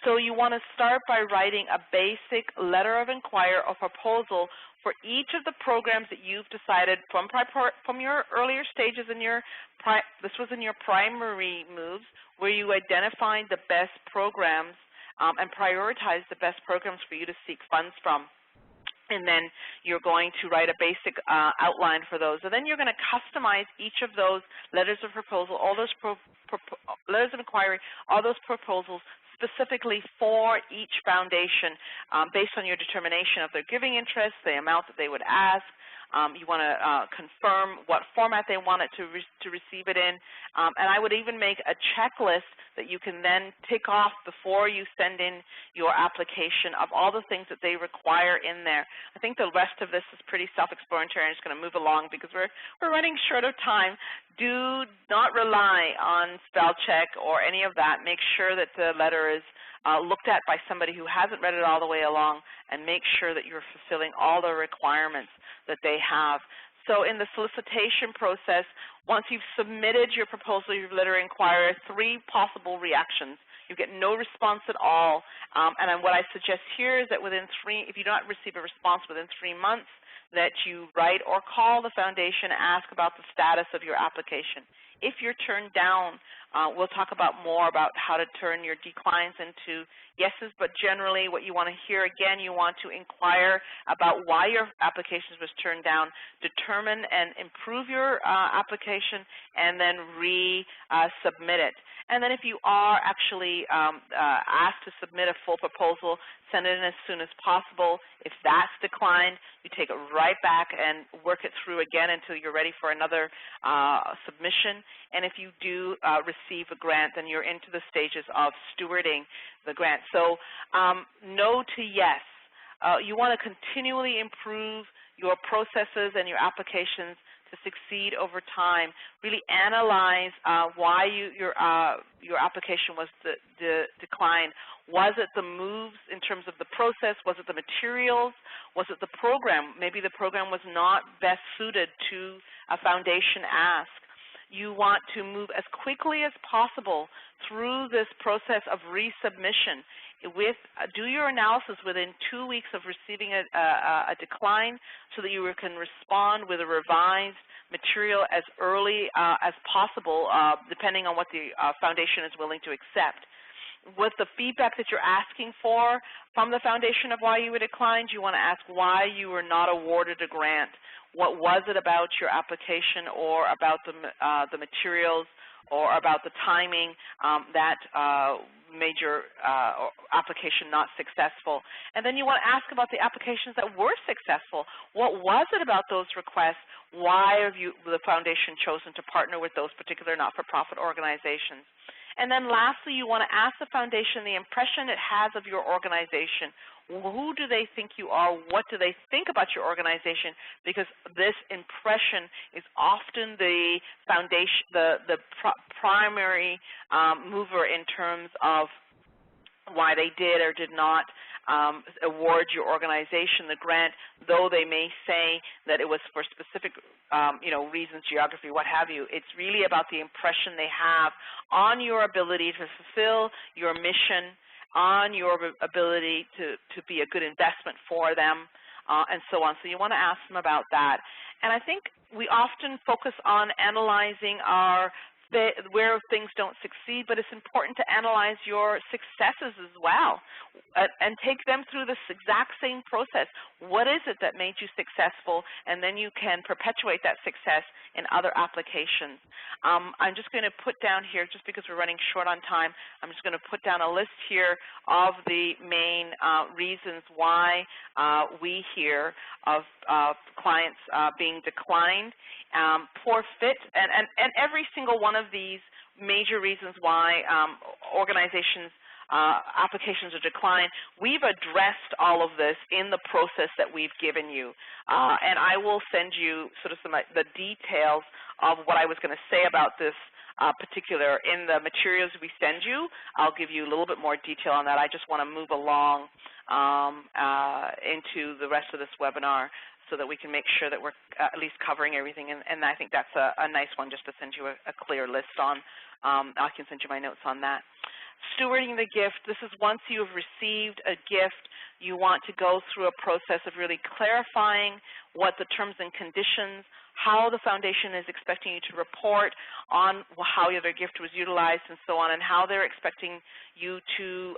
So you want to start by writing a basic letter of inquiry or proposal for each of the programs that you've decided from your earlier stages in this was in your primary moves, where you identified the best programs and prioritize the best programs for you to seek funds from. And then you're going to write a basic outline for those. And then you're going to customize each of those letters of proposal, all those letters of inquiry, all those proposals specifically for each foundation based on your determination of their giving interest, the amount that they would ask. You want to confirm what format they want it to receive it in. And I would even make a checklist that you can then tick off before you send in your application of all the things that they require in there. I think the rest of this is pretty self-explanatory. I'm just going to move along because we're running short of time. Do not rely on spell check or any of that. Make sure that the letter is looked at by somebody who hasn't read it all the way along, and make sure that you're fulfilling all the requirements that they have. So in the solicitation process, once you've submitted your proposal, your letter of inquiry, 3 possible reactions. You get no response at all. And what I suggest here is that if you don't receive a response within 3 months, that you write or call the foundation and ask about the status of your application. If you're turned down, we'll talk about more about how to turn your declines into yeses, but generally what you want to hear, again, you want to inquire about why your application was turned down, determine and improve your application, and then resubmit it. And then if you are actually asked to submit a full proposal, send it in as soon as possible. If that's declined, you take it right back and work it through again until you're ready for another submission. And if you do receive a grant, then you're into the stages of stewarding the grant. So no to yes. You want to continually improve your processes and your applications to succeed over time. Really analyze why your application was declined. Was it the moves in terms of the process? Was it the materials? Was it the program? Maybe the program was not best suited to a foundation ask. You want to move as quickly as possible through this process of resubmission. Do your analysis within 2 weeks of receiving a decline so that you can respond with a revised material as early as possible, depending on what the foundation is willing to accept. With the feedback that you're asking for from the foundation of why you were declined, you want to ask why you were not awarded a grant. What was it about your application or about the materials or about the timing that made your application not successful? And then you want to ask about the applications that were successful. What was it about those requests? Why have the foundation chosen to partner with those particular not-for-profit organizations? And then lastly, you want to ask the foundation the impression it has of your organization. Who do they think you are? What do they think about your organization? Because this impression is often the foundation, the primary mover in terms of why they did or did not award your organization the grant, though they may say that it was for specific reasons, geography, what have you. It's really about the impression they have on your ability to fulfill your mission, on your ability to be a good investment for them, and so on. So you want to ask them about that. And I think we often focus on analyzing where things don't succeed, but it's important to analyze your successes as well and take them through this exact same process. What is it that made you successful? And then you can perpetuate that success in other applications. I'm just going to put down here, just because we're running short on time, I'm just going to put down a list here of the main reasons why we hear of clients being declined. Poor fit, and every single one of these major reasons why organizations' applications are declined, we've addressed all of this in the process that we've given you. And I will send you sort of the details of what I was going to say about this particular in the materials we send you. I'll give you a little bit more detail on that. I just want to move along into the rest of this webinar so that we can make sure that we're at least covering everything. And I think that's a nice one just to send you a clear list on. I can send you my notes on that. Stewarding the gift. This is once you have received a gift, you want to go through a process of really clarifying what the terms and conditions, how the foundation is expecting you to report on how your gift was utilized and so on, and how they're expecting you to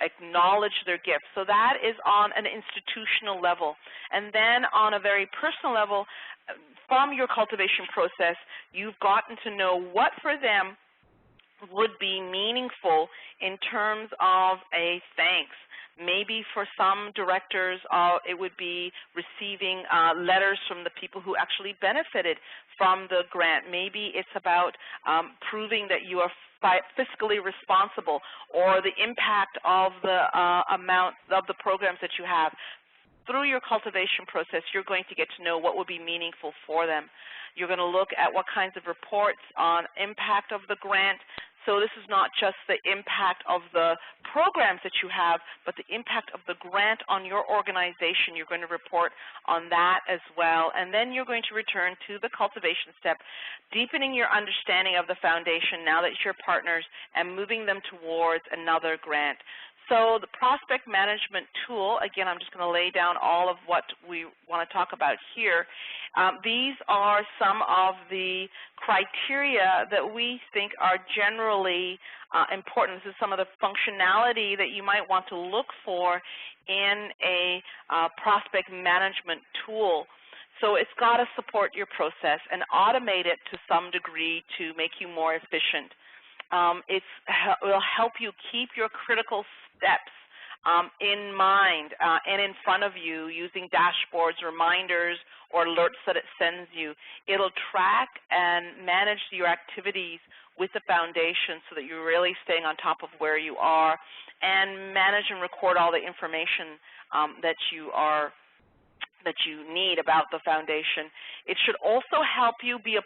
acknowledge their gift. So that is on an institutional level. And then on a very personal level, from your cultivation process, you've gotten to know what for them would be meaningful in terms of a thanks. Maybe for some directors, it would be receiving letters from the people who actually benefited from the grant. Maybe it's about proving that you are fiscally responsible, or the impact of the amount of the programs that you have. Through your cultivation process, you're going to get to know what would be meaningful for them. You're going to look at what kinds of reports on impact of the grant. So this is not just the impact of the programs that you have, but the impact of the grant on your organization. You're going to report on that as well. And then you're going to return to the cultivation step, deepening your understanding of the foundation now that you're partners and moving them towards another grant. So the prospect management tool, again, I'm just going to lay down all of what we want to talk about here. These are some of the criteria that we think are generally important. This is some of the functionality that you might want to look for in a prospect management tool. So it's got to support your process and automate it to some degree to make you more efficient. It will help you keep your critical steps in mind and in front of you using dashboards, reminders, or alerts that it sends you. It'll track and manage your activities with the foundation so that you're really staying on top of where you are, and manage and record all the information that you need about the foundation. It should also help you be a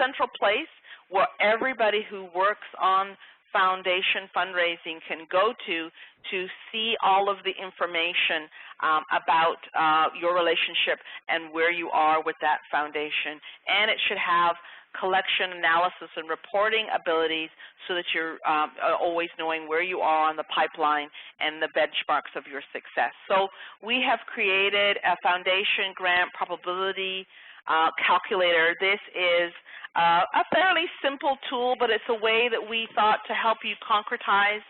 central place where everybody who works on foundation fundraising can go to see all of the information about your relationship and where you are with that foundation. And it should have collection, analysis, and reporting abilities so that you're always knowing where you are on the pipeline and the benchmarks of your success. So we have created a foundation grant probability calculator. This is a fairly simple tool, but it's a way that we thought to help you concretize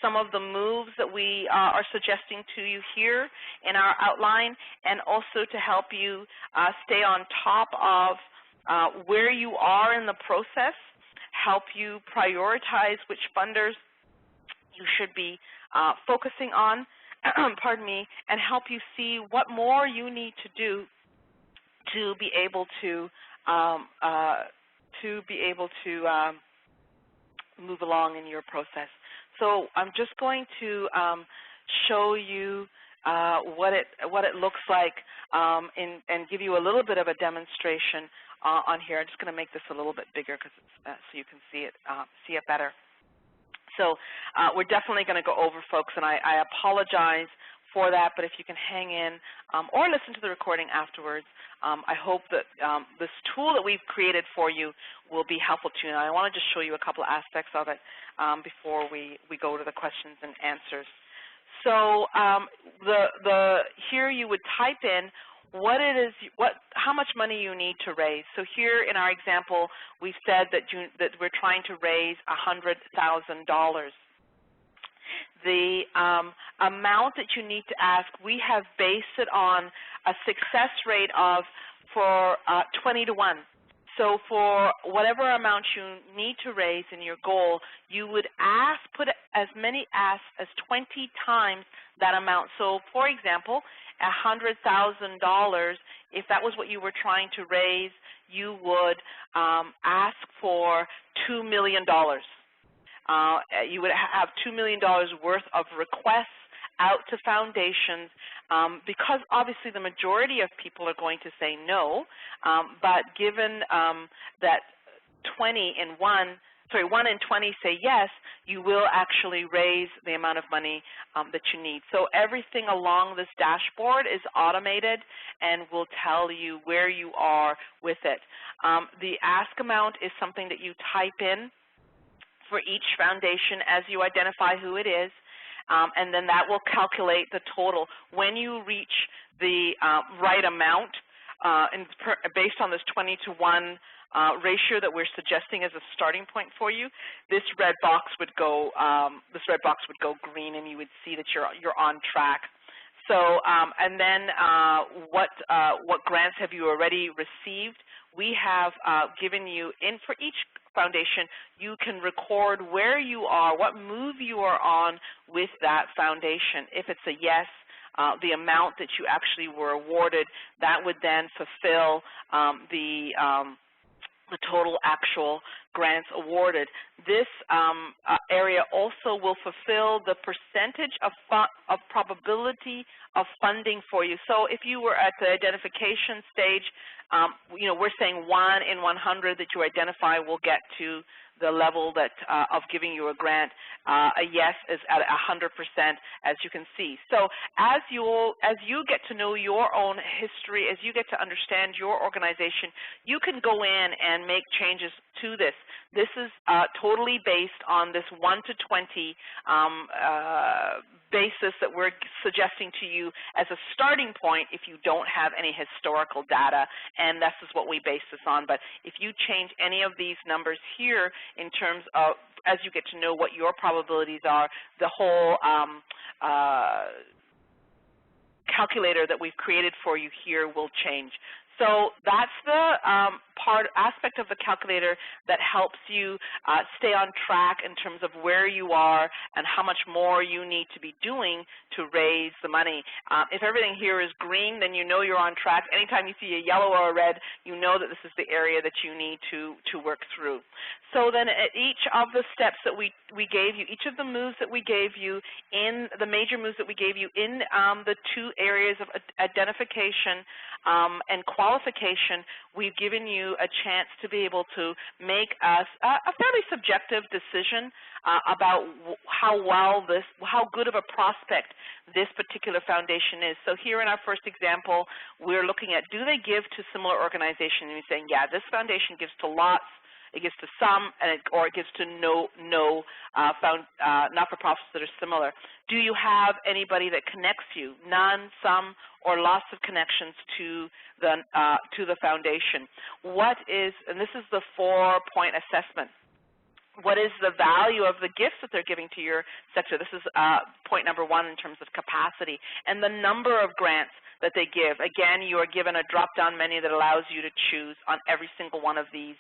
some of the moves that we are suggesting to you here in our outline, and also to help you stay on top of where you are in the process, help you prioritize which funders you should be focusing on, pardon me, and help you see what more you need to do to be able to move along in your process. So I'm just going to show you what it looks like and give you a little bit of a demonstration on here. I'm just going to make this a little bit bigger because so you can see it better. So we're definitely going to go over, folks, and I apologize for that, but if you can hang in or listen to the recording afterwards, I hope that this tool that we've created for you will be helpful to you. And I want to just show you a couple of aspects of it before we go to the questions and answers. So here you would type in how much money you need to raise. So here in our example, we've said that we're trying to raise $100,000. The amount that you need to ask, we have based it on a success rate of 20 to 1. So for whatever amount you need to raise in your goal, you would put as many asks as 20 times that amount. So for example, $100,000, if that was what you were trying to raise, you would ask for $2 million. You would have $2 million worth of requests out to foundations because obviously the majority of people are going to say no, but given that 1 in 20 say yes, you will actually raise the amount of money that you need. So everything along this dashboard is automated and will tell you where you are with it. The ask amount is something that you type in for each foundation as you identify who it is, and then that will calculate the total. When you reach the right amount, based on this 20 to 1 ratio that we're suggesting as a starting point for you, this red box would go green, and you would see that you're on track. So, and then what grants have you already received? We have given you for each foundation, you can record where you are, what move you are on with that foundation. If it's a yes, the amount that you actually were awarded, that would then fulfill the total actual grants awarded. This area also will fulfill the percentage of probability of funding for you. So if you were at the identification stage, we're saying 1 in 100 that you identify will get to the level that of giving you a grant. A yes is at 100%, as you can see. So as you get to know your own history, as you get to understand your organization, you can go in and make changes to this. This is totally based on this 1 to 20 basis that we're suggesting to you as a starting point if you don't have any historical data, and this is what we base this on. But if you change any of these numbers here in terms of, as you get to know what your probabilities are, the whole calculator that we've created for you here will change. So that's the aspect of the calculator that helps you stay on track in terms of where you are and how much more you need to be doing to raise the money. If everything here is green, then you know you're on track. Anytime you see a yellow or a red, you know that this is the area that you need to work through. So then at each of the steps that we gave you, each of the moves that we gave you in the major moves that we gave you in the two areas of identification and qualification, we've given you a chance to be able to make a fairly subjective decision about how good of a prospect this particular foundation is. So here in our first example, we're looking at, do they give to similar organizations? And you're saying, yeah, this foundation gives to lots, it gives to some, or it gives to no not-for-profits that are similar. Do you have anybody that connects you? None, some, or lots of connections to the foundation. What is, and this is the 4-point assessment. What is the value of the gifts that they're giving to your sector? This is point number 1 in terms of capacity. And the number of grants that they give. Again, you are given a drop-down menu that allows you to choose on every single one of these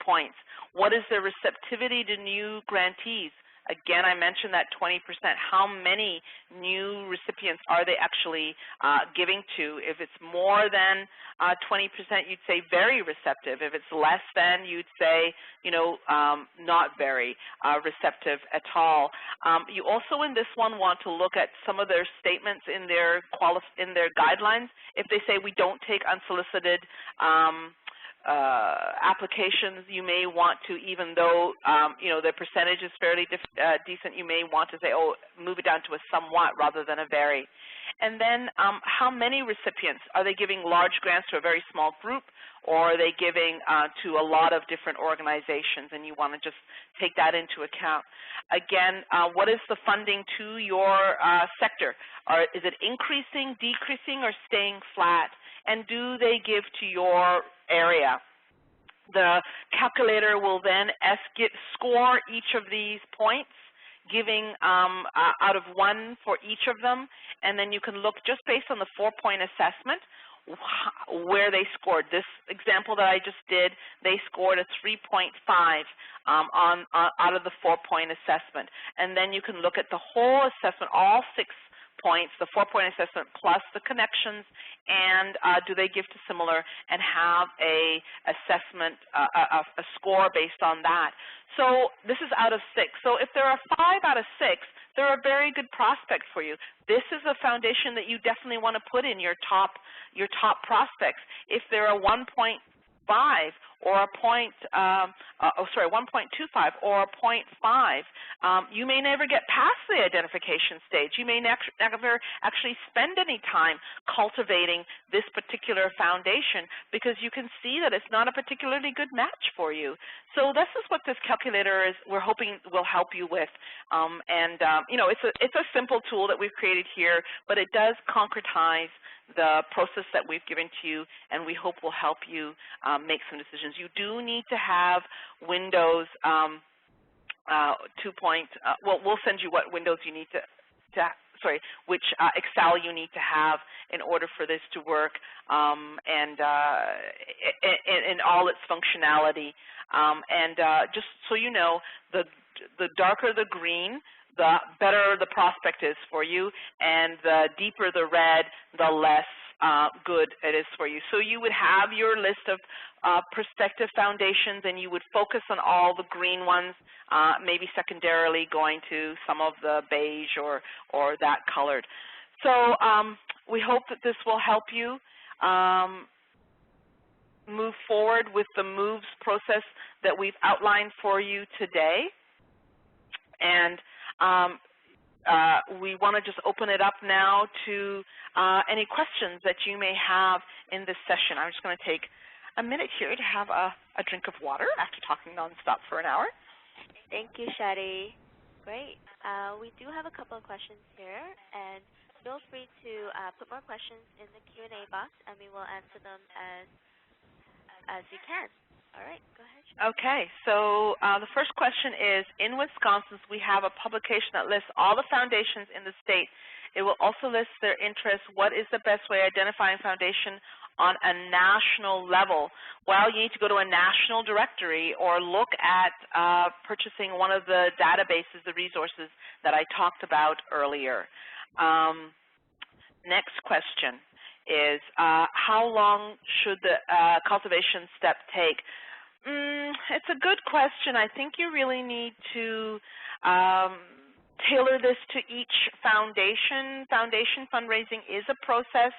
points. What is the receptivity to new grantees? Again, I mentioned that 20%. How many new recipients are they actually giving to? If it's more than 20%, you'd say very receptive. If it's less than, you'd say, not very receptive at all. You also in this one want to look at some of their statements in their guidelines. If they say we don't take unsolicited applications, you may want to, even though the percentage is fairly decent, you may want to say, oh, move it down to a somewhat rather than a very. And then how many recipients? Are they giving large grants to a very small group, or are they giving to a lot of different organizations? And you want to just take that into account. Again, what is the funding to your sector? Is it increasing, decreasing, or staying flat? And do they give to your area? The calculator will then score each of these points, giving out of 1 for each of them, and then you can look just based on the 4-point assessment where they scored. This example that I just did, they scored a 3.5 out of the 4-point assessment. And then you can look at the whole assessment, all 6 points, the 4-point assessment plus the connections, and do they give to similar, and have a assessment, a score based on that. So this is out of 6. So if there are 5 out of 6, they're a very good prospect for you. This is a foundation that you definitely want to put in your top prospects. If there are 1.5 or a 1.25 or a 0.5, you may never get past the identification stage. You may never actually spend any time cultivating this particular foundation because you can see that it's not a particularly good match for you. So this is what this calculator is, we're hoping will help you with. It's a simple tool that we've created here, but it does concretize the process that we've given to you, and we hope will help you make some decisions. You do need to have Windows 2. We'll send you what Windows you need which Excel you need to have in order for this to work, and in all its functionality. Just so you know, the darker the green, the better the prospect is for you, and the deeper the red, the less good it is for you. So you would have your list of prospective foundations, and you would focus on all the green ones, maybe secondarily going to some of the beige or that colored. So we hope that this will help you. move forward with the moves process that we've outlined for you today. And we want to just open it up now to any questions that you may have in this session. I'm just going to take a minute here to have a drink of water after talking nonstop for an hour. Thank you, Shadi. Great. We do have a couple of questions here, and feel free to put more questions in the Q&A box, and we will answer them as we can. All right, go ahead. Okay, so the first question is, in Wisconsin, we have a publication that lists all the foundations in the state. It will also list their interests. What is the best way of identifying foundation on a national level? Well, you need to go to a national directory or look at purchasing one of the databases, the resources that I talked about earlier. Next question is, how long should the cultivation step take? It's a good question. I think you really need to tailor this to each foundation. Foundation fundraising is a process.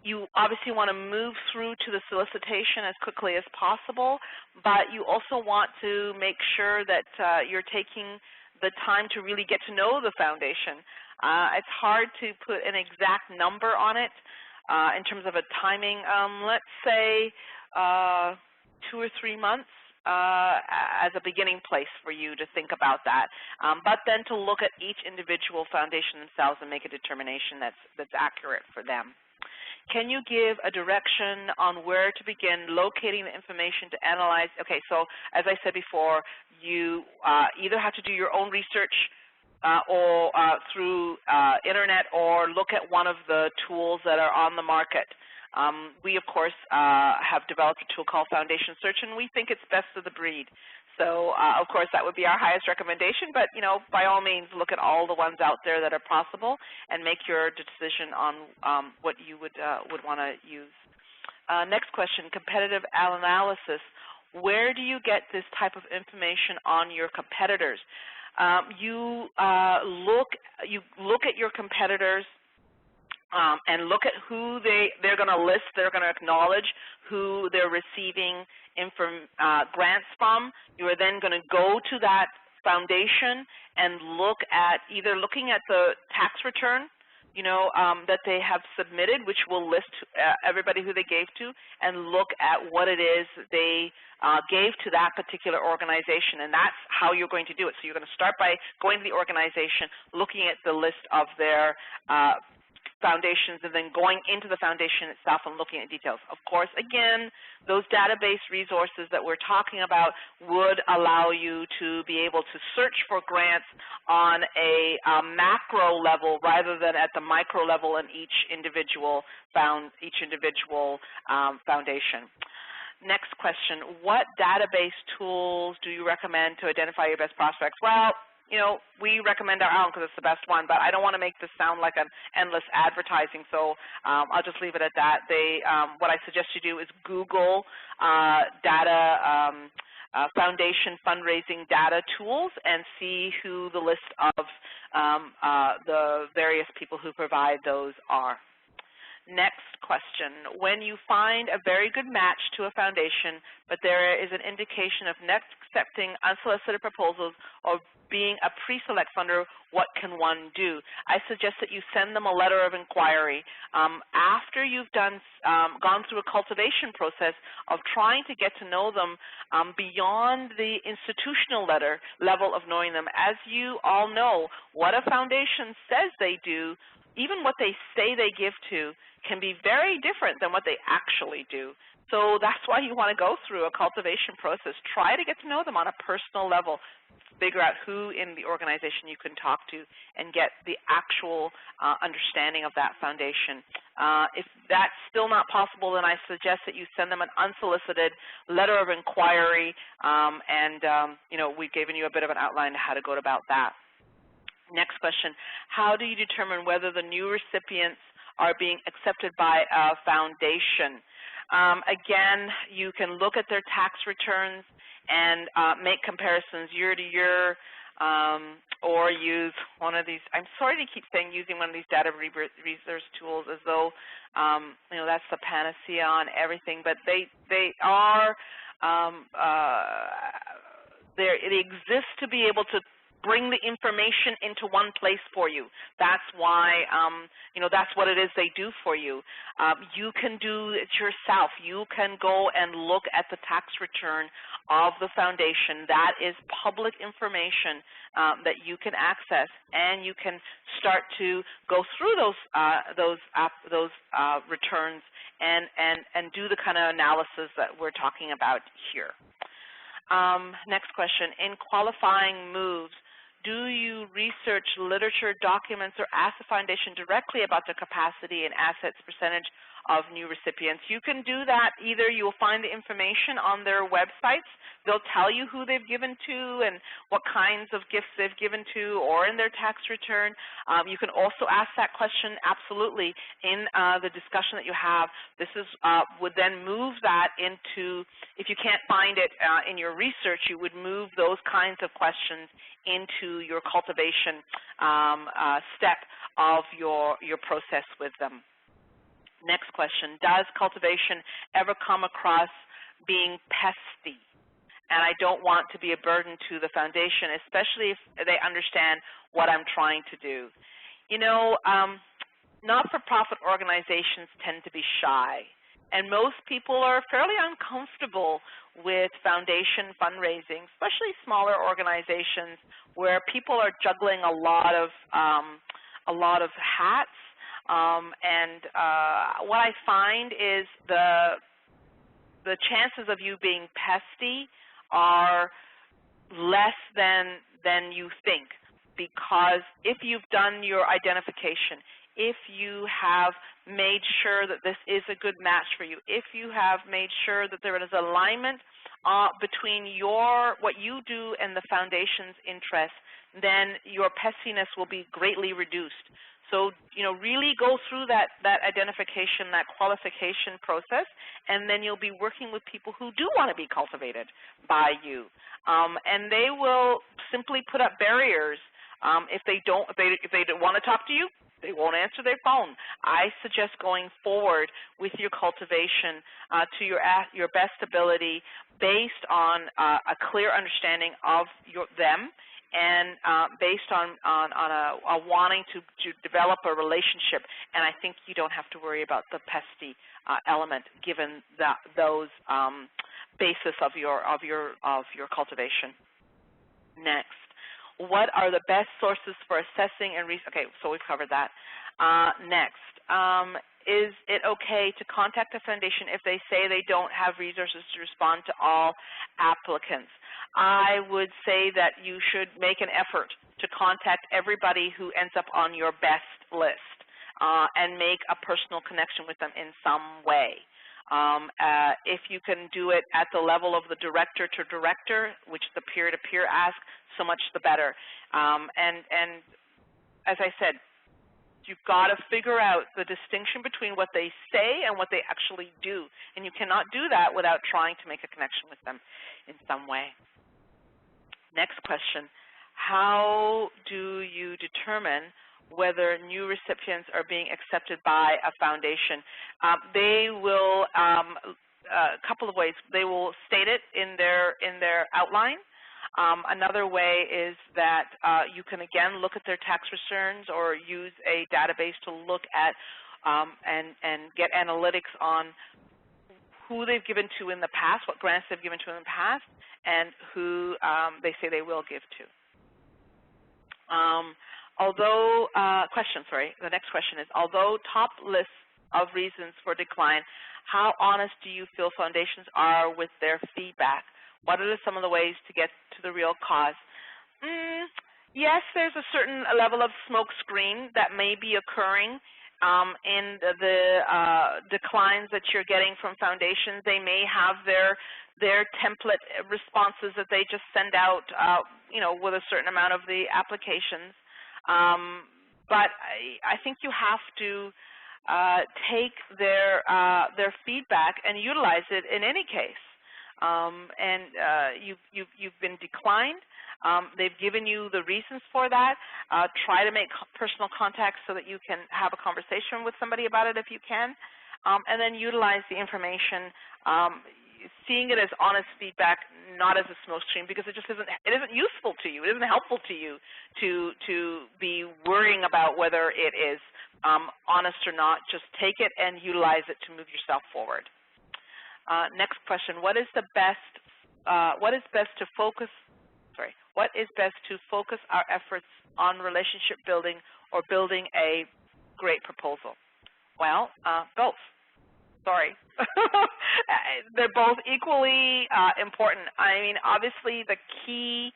You obviously want to move through to the solicitation as quickly as possible, but you also want to make sure that you're taking the time to really get to know the foundation. It's hard to put an exact number on it in terms of a timing. Let's say 2 or 3 months as a beginning place for you to think about that, but then to look at each individual foundation themselves and make a determination that's accurate for them. Can you give a direction on where to begin locating the information to analyze? Okay, so as I said before, you either have to do your own research or through internet, or look at one of the tools that are on the market. We, of course, have developed a tool called Foundation Search, and we think it's best of the breed. So, of course, that would be our highest recommendation, but, you know, by all means, look at all the ones out there that are possible and make your decision on what you would want to use. Next question, competitive analysis. Where do you get this type of information on your competitors? You look at your competitors and look at who they're going to list, they're going to acknowledge who they're receiving grants from. You are then going to go to that foundation and look at either looking at the tax return, you know, that they have submitted, which will list everybody who they gave to, and look at what it is they gave to that particular organization, and that's how you're going to do it. So you're going to start by going to the organization, looking at the list of their foundations, and then going into the foundation itself and looking at details. Of course, again, those database resources that we're talking about would allow you to be able to search for grants on a macro level rather than at the micro level in each individual foundation. Next question, what database tools do you recommend to identify your best prospects? Well, you know, we recommend our own because it's the best one, but I don't want to make this sound like an endless advertising, so I'll just leave it at that. What I suggest you do is Google foundation fundraising data tools and see who the list of the various people who provide those are. Next question, when you find a very good match to a foundation, but there is an indication of not accepting unsolicited proposals or being a pre-select funder, what can one do? I suggest that you send them a letter of inquiry. After you've gone through a cultivation process of trying to get to know them beyond the institutional level of knowing them, as you all know, what a foundation says they do, even what they say they give to, can be very different than what they actually do. So that's why you want to go through a cultivation process. Try to get to know them on a personal level. Figure out who in the organization you can talk to and get the actual understanding of that foundation. If that's still not possible, then I suggest that you send them an unsolicited letter of inquiry, you know, we've given you a bit of an outline of how to go about that. Next question, how do you determine whether the new recipients are being accepted by a foundation? Again, you can look at their tax returns and make comparisons year to year. or use one of these. I'm sorry to keep saying using one of these data research tools as though that's the panacea on everything, but they are there. It exists to be able to bring the information into one place for you. That's why, that's what it is they do for you. You can do it yourself. You can go and look at the tax return of the foundation. That is public information that you can access, and you can start to go through those returns and do the kind of analysis that we're talking about here. Next question. In qualifying moves, do you research literature, documents, or ask the foundation directly about the capacity and assets percentage of new recipients? You can do that. Either you'll find the information on their websites. They'll tell you who they've given to and what kinds of gifts they've given to, or in their tax return. You can also ask that question absolutely in the discussion that you have. This is would then move that into, if you can't find it in your research, you would move those kinds of questions into your cultivation step of your process with them. Next question, does cultivation ever come across being pesty? And I don't want to be a burden to the foundation, especially if they understand what I'm trying to do. Not-for-profit organizations tend to be shy, and most people are fairly uncomfortable with foundation fundraising, especially smaller organizations where people are juggling a lot of hats. What I find is the chances of you being pesty are less than you think, because if you've done your identification, if you have made sure that this is a good match for you, if you have made sure that there is alignment between what you do and the foundation's interests, then your pestiness will be greatly reduced. So, really go through that identification, that qualification process, and then you'll be working with people who do want to be cultivated by you. And they will simply put up barriers. If they don't want to talk to you, they won't answer their phone. I suggest going forward with your cultivation to your best ability, based on a clear understanding of them, and based on a wanting to develop a relationship. And I think you don't have to worry about the pesty element, given those basis of your cultivation. Next, what are the best sources for assessing and okay, so we've covered that. Next, is it okay to contact a foundation if they say they don't have resources to respond to all applicants? I would say that you should make an effort to contact everybody who ends up on your best list and make a personal connection with them in some way. If you can do it at the level of the director to director, which is the peer-to-peer ask, so much the better. And as I said, you've got to figure out the distinction between what they say and what they actually do. And you cannot do that without trying to make a connection with them in some way. Next question, how do you determine whether new recipients are being accepted by a foundation? They will, a couple of ways. They will state it in their outline. Another way is that you can, again, look at their tax returns or use a database to look at and get analytics on who they've given to in the past, what grants they've given to in the past, and who they say they will give to. The next question is, although top lists of reasons for decline, how honest do you feel foundations are with their feedback? What are some of the ways to get to the real cause? Yes, there's a certain level of smoke screen that may be occurring in the declines that you're getting from foundations. They may have their template responses that they just send out, with a certain amount of the applications. But I think you have to take their feedback and utilize it in any case. You've been declined. They've given you the reasons for that. Try to make personal contacts so that you can have a conversation with somebody about it if you can, and then utilize the information, seeing it as honest feedback, not as a smokescreen, because it just isn't useful to you. It isn't helpful to you to be worrying about whether it is honest or not. Just take it and utilize it to move yourself forward. Next question: What is best to focus our efforts on relationship building or building a great proposal? Well, both. Sorry. They're both equally important. I mean, obviously the key,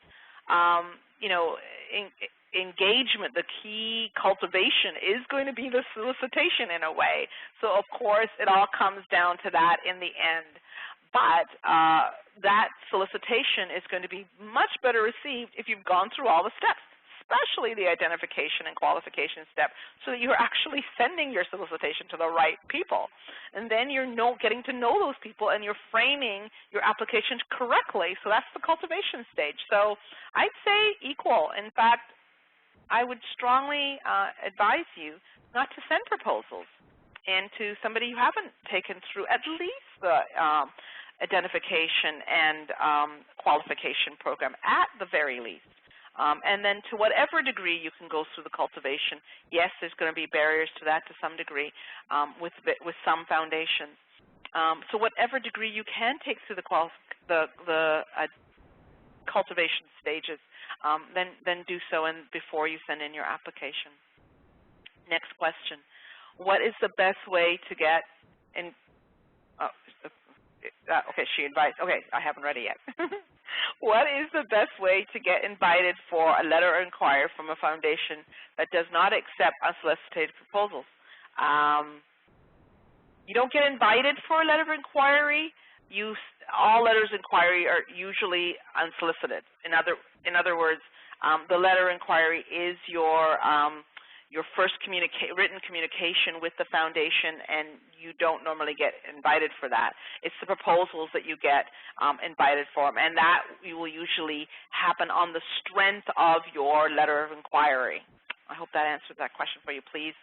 engagement, the key cultivation is going to be the solicitation in a way. So, of course, it all comes down to that in the end. But that solicitation is going to be much better received if you've gone through all the steps, especially the identification and qualification step, so that you're actually sending your solicitation to the right people. And then you're getting to know those people and you're framing your applications correctly. So that's the cultivation stage. So I'd say equal. In fact, I would strongly advise you not to send proposals into somebody you haven't taken through at least the identification and qualification program, at the very least. And then to whatever degree you can go through the cultivation, yes, there's going to be barriers to that to some degree with some foundations. So whatever degree you can take through the cultivation stages, then do so before you send in your application. Next question: What is the best way to get in? Okay, she invites. Okay, I haven't read it yet. What is the best way to get invited for a letter of inquiry from a foundation that does not accept unsolicited proposals? You don't get invited for a letter of inquiry. All letters of inquiry are usually unsolicited. In other words, the letter of inquiry is your first written communication with the foundation, and you don't normally get invited for that. It's the proposals that you get invited for, and that will usually happen on the strength of your letter of inquiry. I hope that answered that question for you. Please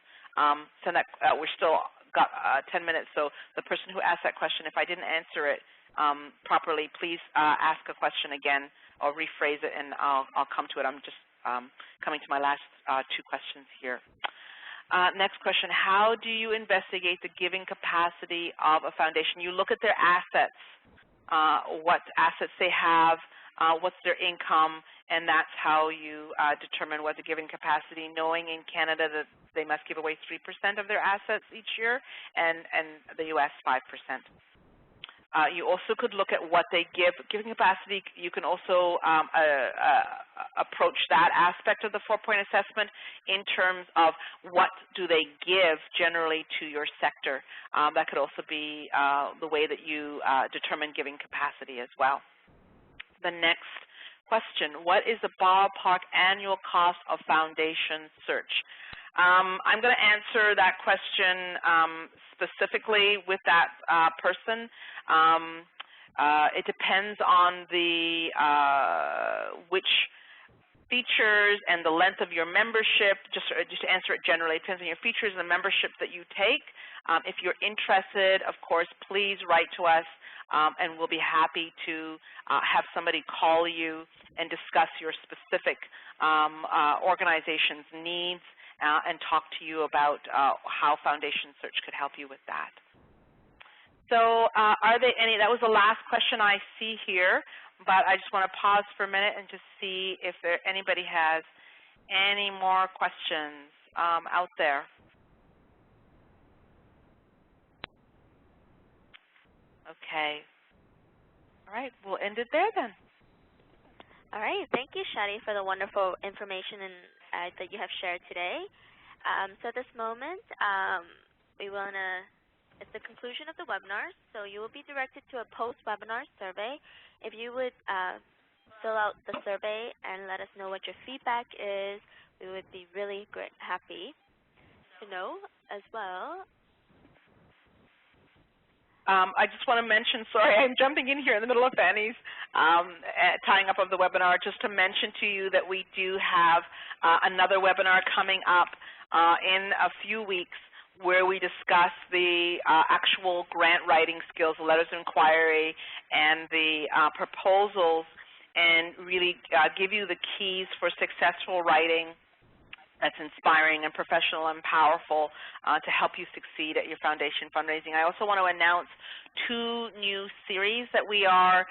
send that. We're still got 10 minutes, so the person who asked that question, if I didn't answer it properly, please ask a question again or rephrase it, and I'll come to it. I'm just coming to my last two questions here. Next question: How do you investigate the giving capacity of a foundation? You look at their assets, what assets they have, what's their income, and that's how you determine what the giving capacity, knowing in Canada that they must give away 3% of their assets each year, and the U.S. 5%. You also could look at what they give. Giving capacity, you can also approach that aspect of the 4-point assessment in terms of what do they give generally to your sector. That could also be the way that you determine giving capacity as well. The next question: What is the ballpark annual cost of foundation search? I'm going to answer that question specifically with that person. It depends on the which features and the length of your membership. Just to answer it generally, it depends on your features and the membership that you take. If you're interested, of course, please write to us, and we'll be happy to have somebody call you and discuss your specific organization's needs and talk to you about how Foundation Search could help you with that. So are there any? That was the last question I see here, but I just want to pause for a minute and just see if anybody has any more questions out there. Okay. All right, we'll end it there then. All right, thank you, Shadi, for the wonderful information that you have shared today. So at this moment, it's the conclusion of the webinar, so you will be directed to a post-webinar survey. If you would fill out the survey and let us know what your feedback is, we would be really happy to know as well. I just want to mention, sorry, I'm jumping in here in the middle of Fanny's tying up of the webinar, just to mention to you that we do have another webinar coming up in a few weeks where we discuss the actual grant writing skills, the letters of inquiry, and the proposals, and really give you the keys for successful writing that's inspiring and professional and powerful to help you succeed at your foundation fundraising. I also want to announce 2 new series that we are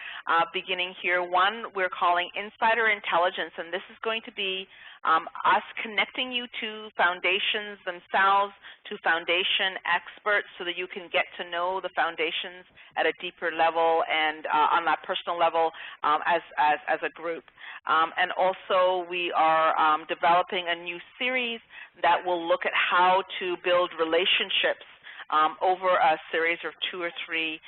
beginning here. One we're calling Insider Intelligence, and this is going to be us connecting you to foundations themselves, to foundation experts, so that you can get to know the foundations at a deeper level and on that personal level as a group. And also we are developing a new series that will look at how to build relationships over a series of 2 or 3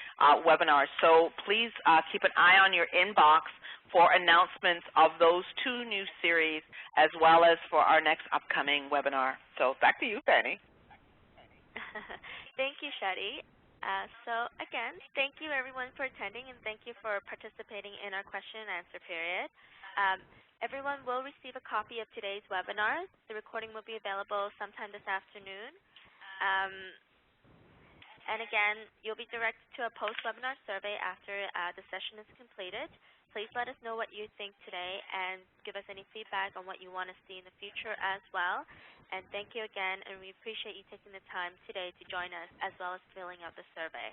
webinars. So please keep an eye on your inbox for announcements of those 2 new series, as well as for our next upcoming webinar. So back to you, Fanny. Thank you, Shadi. So again, thank you everyone for attending, and thank you for participating in our question and answer period. Everyone will receive a copy of today's webinar. The recording will be available sometime this afternoon. And again, you'll be directed to a post-webinar survey after the session is completed. Please let us know what you think today and give us any feedback on what you want to see in the future as well. And thank you again, and we appreciate you taking the time today to join us as well as filling out the survey.